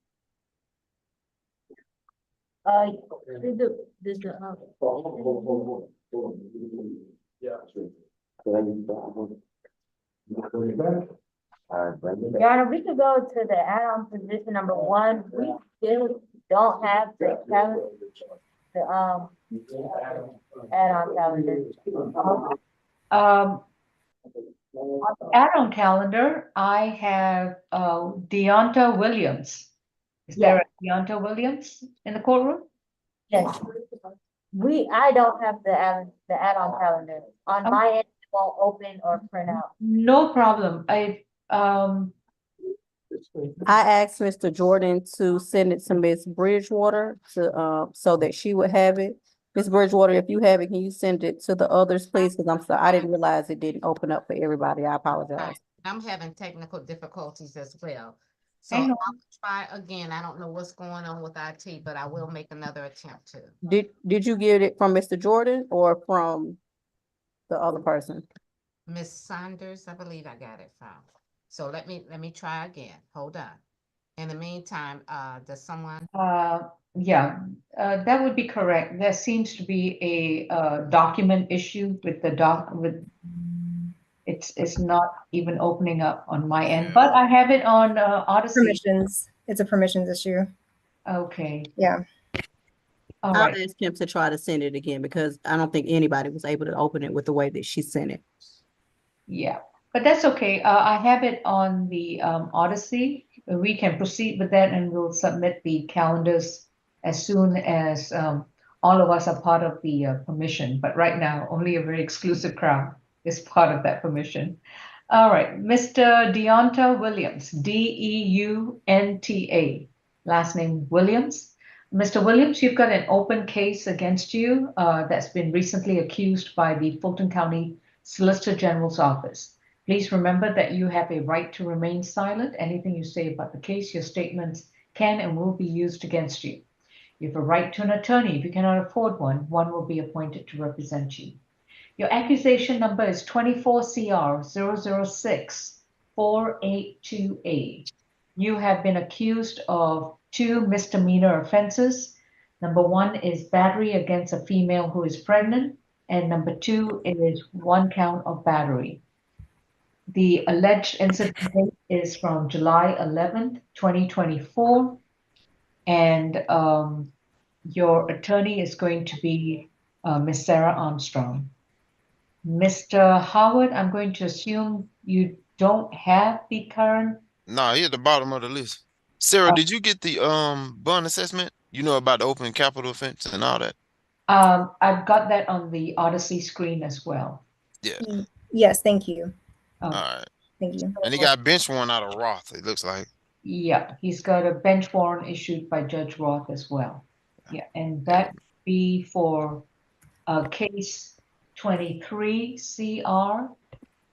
Your Honor, we could go to the add-on position number 1. We still don't have the calendar, the add-on calendar. On the add-on calendar, I have Deonta Williams. Is there a Deonta Williams in the courtroom? Yes. I don't have the add-on calendar. On my end, it won't open or print out. No problem. I asked Mr. Jordan to send it to Ms. Bridgewater to so that she would have it. Ms. Bridgewater, if you have it, can you send it to the others, please? Because I'm sorry, I didn't realize it didn't open up for everybody. I apologize. I'm having technical difficulties as well. So I'll try again. I don't know what's going on with IT, but I will make another attempt to. Did you get it from Mr. Jordan or from the other person? Miss Saunders, I believe I got it from. So let me try again. Hold on. In the meantime, does someone? Yeah, that would be correct. There seems to be a document issue with the it's not even opening up on my end, but I have it on Odyssey. Permissions. It's a permissions issue. Okay. Yeah. All I'll right. ask him to try to send it again because I don't think anybody was able to open it with the way that she sent it. Yeah, but that's okay. I have it on the Odyssey we can proceed with that and we'll submit the calendars as soon as all of us are part of the permission. But right now, only a very exclusive crowd is part of that permission. All right, Mr. Deonta Williams, Deunta, last name Williams. Mr. Williams, you've got an open case against you that's been recently accused by the Fulton County Solicitor General's office. Please remember that you have a right to remain silent. Anything you say about the case, your statements can and will be used against you. You have a right to an attorney. If you cannot afford one, one will be appointed to represent you. Your accusation number is 24 CR 006 482A. You have been accused of 2 misdemeanor offenses. Number 1 is battery against a female who is pregnant, and number 2 is 1 count of battery. The alleged incident date is from July 11th, 2024, and your attorney is going to be Ms. Sarah Armstrong. Mr. Howard, I'm going to assume you don't have the current. Nah, he at the bottom of the list. Sarah, did you get the bond assessment? You know about the open capital offense and all that? I've got that on the Odyssey screen as well. Yeah. Yes, thank you. Oh, All right. Thank you. And he got bench warrant out of Roth, it looks like. yeah, he's got a bench warrant issued by Judge Roth as well. Yeah, and that would be for case 23 CR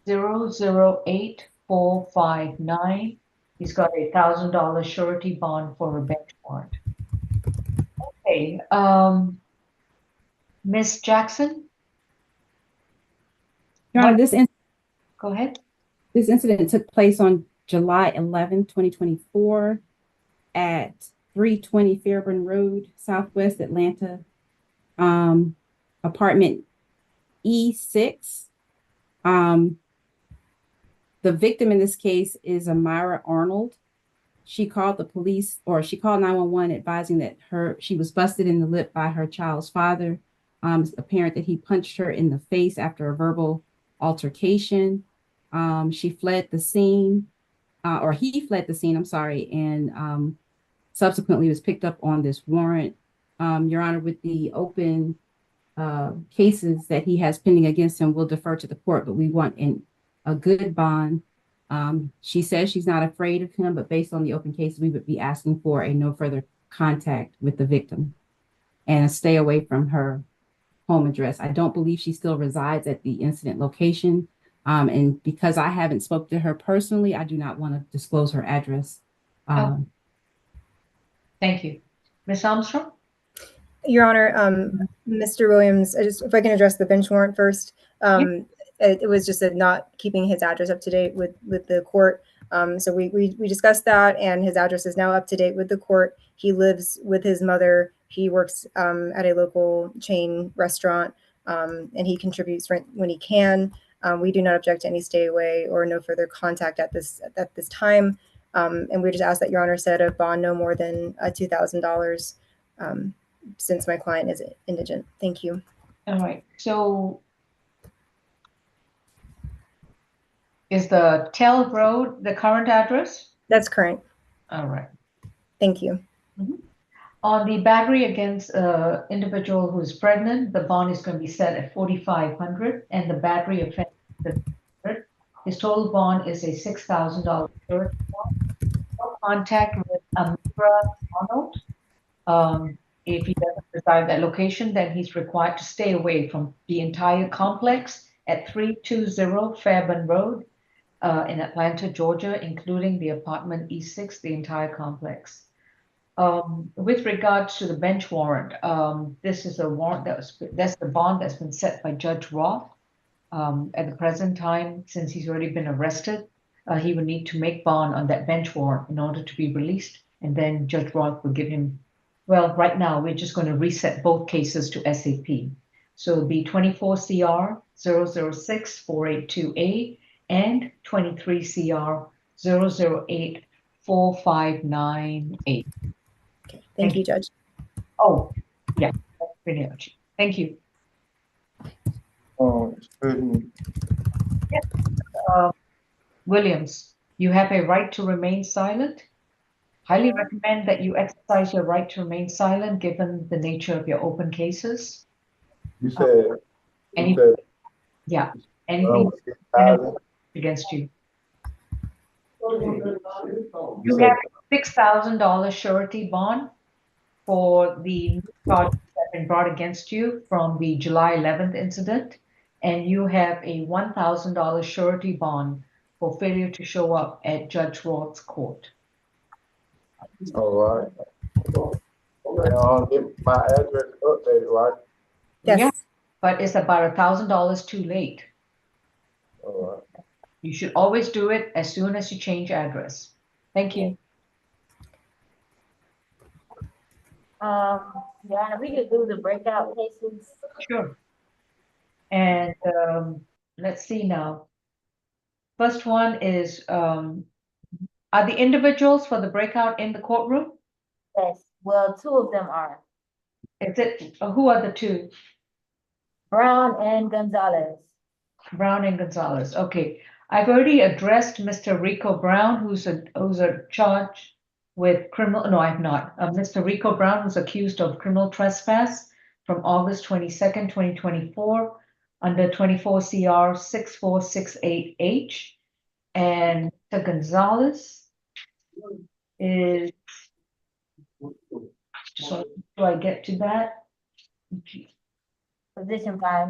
008459. He's got a $1,000 surety bond for a bench warrant. Okay, Ms. Jackson? Your Honor, Go ahead. This incident took place on July 11, 2024 at 320 Fairburn Road, Southwest Atlanta, apartment E6. The victim in this case is Amira Arnold. She called the police, or she called 911 advising that she was busted in the lip by her child's father. It's apparent that he punched her in the face after a verbal altercation. She fled the scene, or he fled the scene, I'm sorry, and subsequently was picked up on this warrant. Your Honor, with the open cases that he has pending against him, we'll defer to the court, but we want a good bond. She says she's not afraid of him, but based on the open cases, we would be asking for a no further contact with the victim and a stay away from her home address. I don't believe she still resides at the incident location. And because I haven't spoken to her personally, I do not want to disclose her address. Thank you. Ms. Armstrong? Your Honor, Mr. Williams, if I can address the bench warrant first. It was just not keeping his address up to date with the court. So we discussed that, and his address is now up to date with the court. He lives with his mother. He works at a local chain restaurant, and he contributes rent when he can. We do not object to any stay away or no further contact at this time. And we just ask that Your Honor set a bond no more than $2,000 since my client is indigent. Thank you. All right. So is the Tell Road the current address? That's current. All right. Thank you. Mm-hmm. On the battery against an individual who is pregnant, the bond is going to be set at $4,500, and the battery offense, his total bond is a $6,000 surety bond. No contact with Amira Arnold. If he doesn't reside at that location, then he's required to stay away from the entire complex at 320 Fairburn Road in Atlanta, Georgia, including the apartment E6, the entire complex. With regards to the bench warrant, this is a warrant that's the bond that's been set by Judge Roth. At the present time, since he's already been arrested, he would need to make bond on that bench warrant in order to be released, and then Judge Roth will give him. Well, right now we're just going to reset both cases to SAP. So it'll be 24 CR 006 482A and 23 CR 008 4598. Thank you, Judge. Oh, yeah, that's pretty much. Thank you. Yes. Williams, you have a right to remain silent. Highly recommend that you exercise your right to remain silent given the nature of your open cases. You said, Any, you yeah, said, anything against you. You have $6,000 surety bond for the charges that have been brought against you from the July 11th incident, and you have a $1,000 surety bond for failure to show up at Judge Ward's court. all right. Okay, I'll get my address updated, right? Yes. Yeah, but it's about $1,000 too late. All right. You should always do it as soon as you change address. Thank you. Yeah, we could do the breakout cases. Sure. And let's see now. First one is, are the individuals for the breakout in the courtroom? Yes, well, two of them are. Is it, who are the two? Brown and Gonzalez. Brown and Gonzalez. Okay. I've already addressed Mr. Rico Brown, who's a charge with criminal, no, I've not. Mr. Rico Brown was accused of criminal trespass from August 22nd, 2024 under 24 CR 6468H. And Mr. Gonzalez is, so do I get to that? Position 5.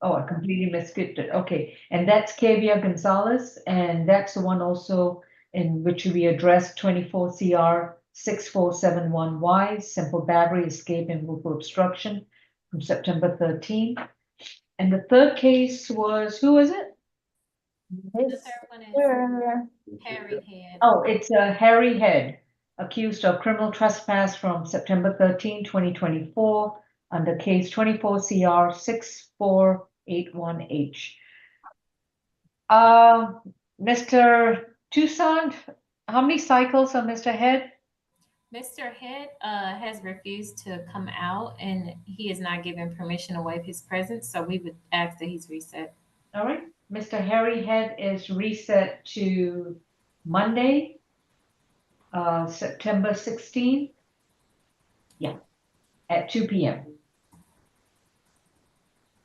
Oh, I completely misskipped it. Okay, and that's Kavia Gonzalez, and that's the one also in which we addressed 24 CR 6471Y, simple battery, escape, and willful obstruction from September 13th. And the third case was, who was it? The third one is Harry Head. Oh, it's Harry Head, accused of criminal trespass from September 13, 2024, under case 24 CR 6481H. Mr. Toussaint, how many cycles on Mr. Head? Mr. Head has refused to come out and he is not given permission to waive his presence, so we would ask that he's reset. All right, Mr. Harry Head is reset to Monday, September 16th. Yeah, at 2 p.m.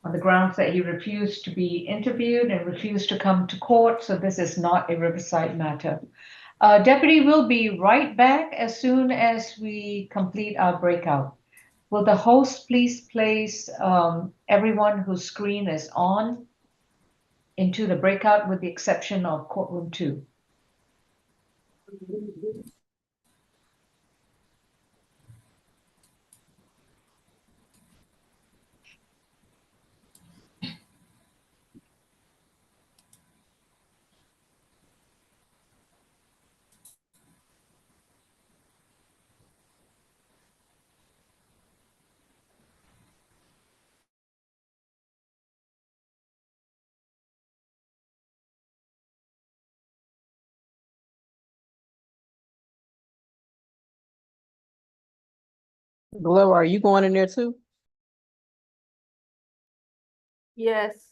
on the grounds that he refused to be interviewed and refused to come to court, so this is not a Riverside matter. Deputy will be right back as soon as we complete our breakout. Will the host please place everyone whose screen is on into the breakout with the exception of courtroom 2? Glover, are you going in there too? Yes.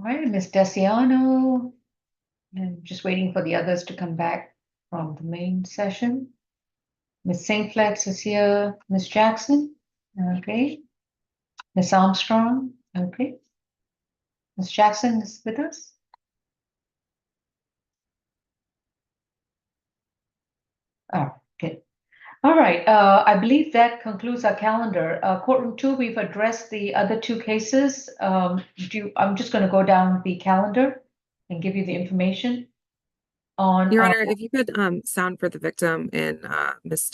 right, Ms. Desiano. And just waiting for the others to come back from the main session. Ms. St. Flex is here. Ms. Jackson, okay. Ms. Armstrong, okay. Ms. Jackson is with us. Oh, good. All right, I believe that concludes our calendar. Courtroom 2, we've addressed the other two cases. I'm just going to go down the calendar and give you the information on. Your Honor, if you could sound for the victim and Ms.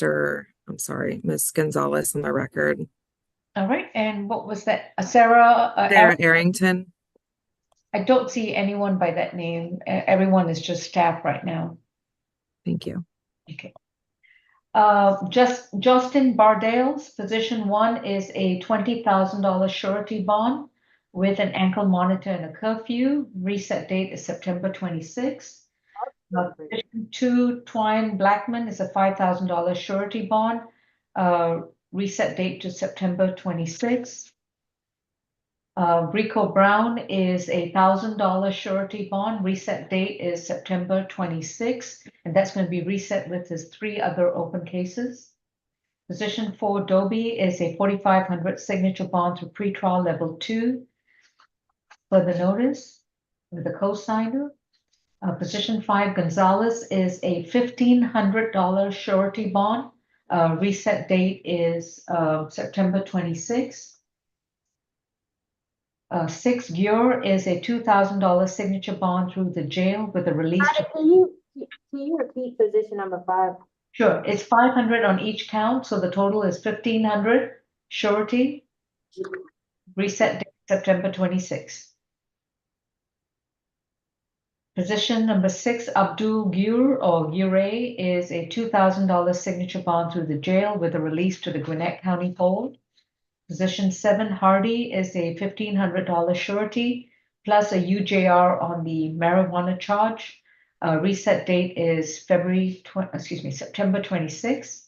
Gonzalez on the record. All right, and what was that? Sarah? Sarah Arrington. I don't see anyone by that name. Everyone is just staff right now. Thank you. Okay. Justin Bardale's position 1 is a $20,000 surety bond with an ankle monitor and a curfew. Reset date is September 26th. Position 2, Twine Blackman is a $5,000 surety bond. Reset date to September 26th. Rico Brown is a $1,000 surety bond. Reset date is September 26th, and that's going to be reset with his 3 other open cases. Position 4, Dobie is a 4,500 signature bond through pretrial level 2. Further notice with the co-signer. Position 5, Gonzalez is a $1,500 surety bond. Reset date is September 26th. 6, Gure is a $2,000 signature bond through the jail with a release. Can you repeat position number 5? Sure, it's 500 on each count, so the total is 1,500 surety. Reset date September 26th. Position number 6, Abdul Gure or Gure is a $2,000 signature bond through the jail with a release to the Gwinnett County hold. Position 7, Hardy is a $1,500 surety plus a UJR on the marijuana charge. Reset date is September 26th.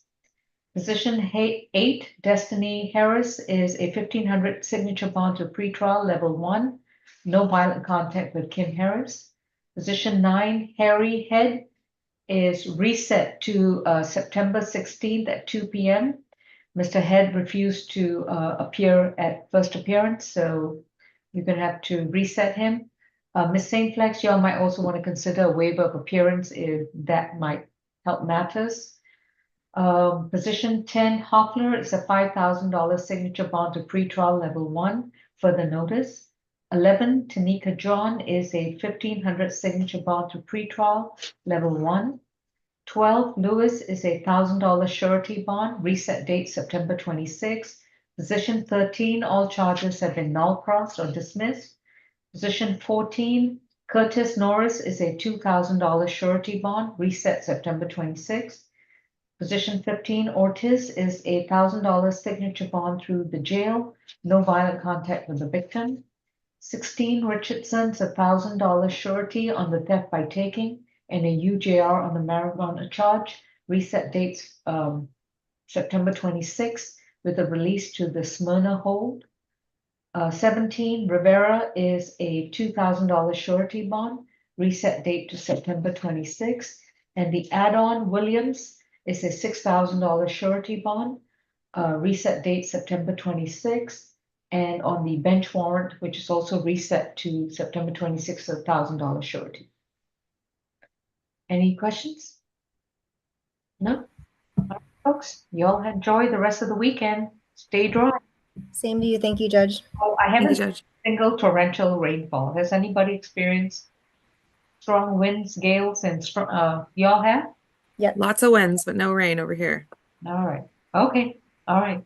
Position 8, Destiny Harris is a $1,500 signature bond to pretrial level 1. No violent contact with Kim Harris. Position 9, Harry Head is reset to September 16th at 2 p.m. Mr. Head refused to appear at first appearance, so you're going to have to reset him. Ms. St. Flex, y'all might also want to consider a waiver of appearance if that might help matters. Position 10, Hoffler is a $5,000 signature bond to pretrial level 1. Further notice. 11, Tanika John is a $1,500 signature bond to pretrial level 1. 12, Lewis is a $1,000 surety bond. Reset date September 26. Position 13, all charges have been null crossed or dismissed. Position 14, Curtis Norris is a $2,000 surety bond. Reset September 26. Position 15, Ortiz is a $1,000 signature bond through the jail. No violent contact with the victim. 16, Richardson's a $1,000 surety on the theft by taking and a UJR on the marijuana charge. Reset dates September 26th with a release to the Smyrna hold. 17, Rivera is a $2,000 surety bond. Reset date to September 26th. And the add-on Williams is a $6,000 surety bond. Reset date September 26th. And on the bench warrant, which is also reset to September 26th, a $1,000 surety. Any questions? No? All right, folks, you all enjoy the rest of the weekend. Stay dry. Same to you. Thank you, Judge. Oh, I haven't seen a single torrential rainfall. Has anybody experienced strong winds, gales, and y'all have? Yeah. Lots of winds, but no rain over here. All right. Okay. All right.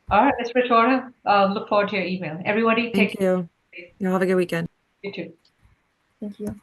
All right, Ms. Bridgewater. Look forward to your email. Everybody, Thank you. Y'all have a good weekend. You too. Thank you.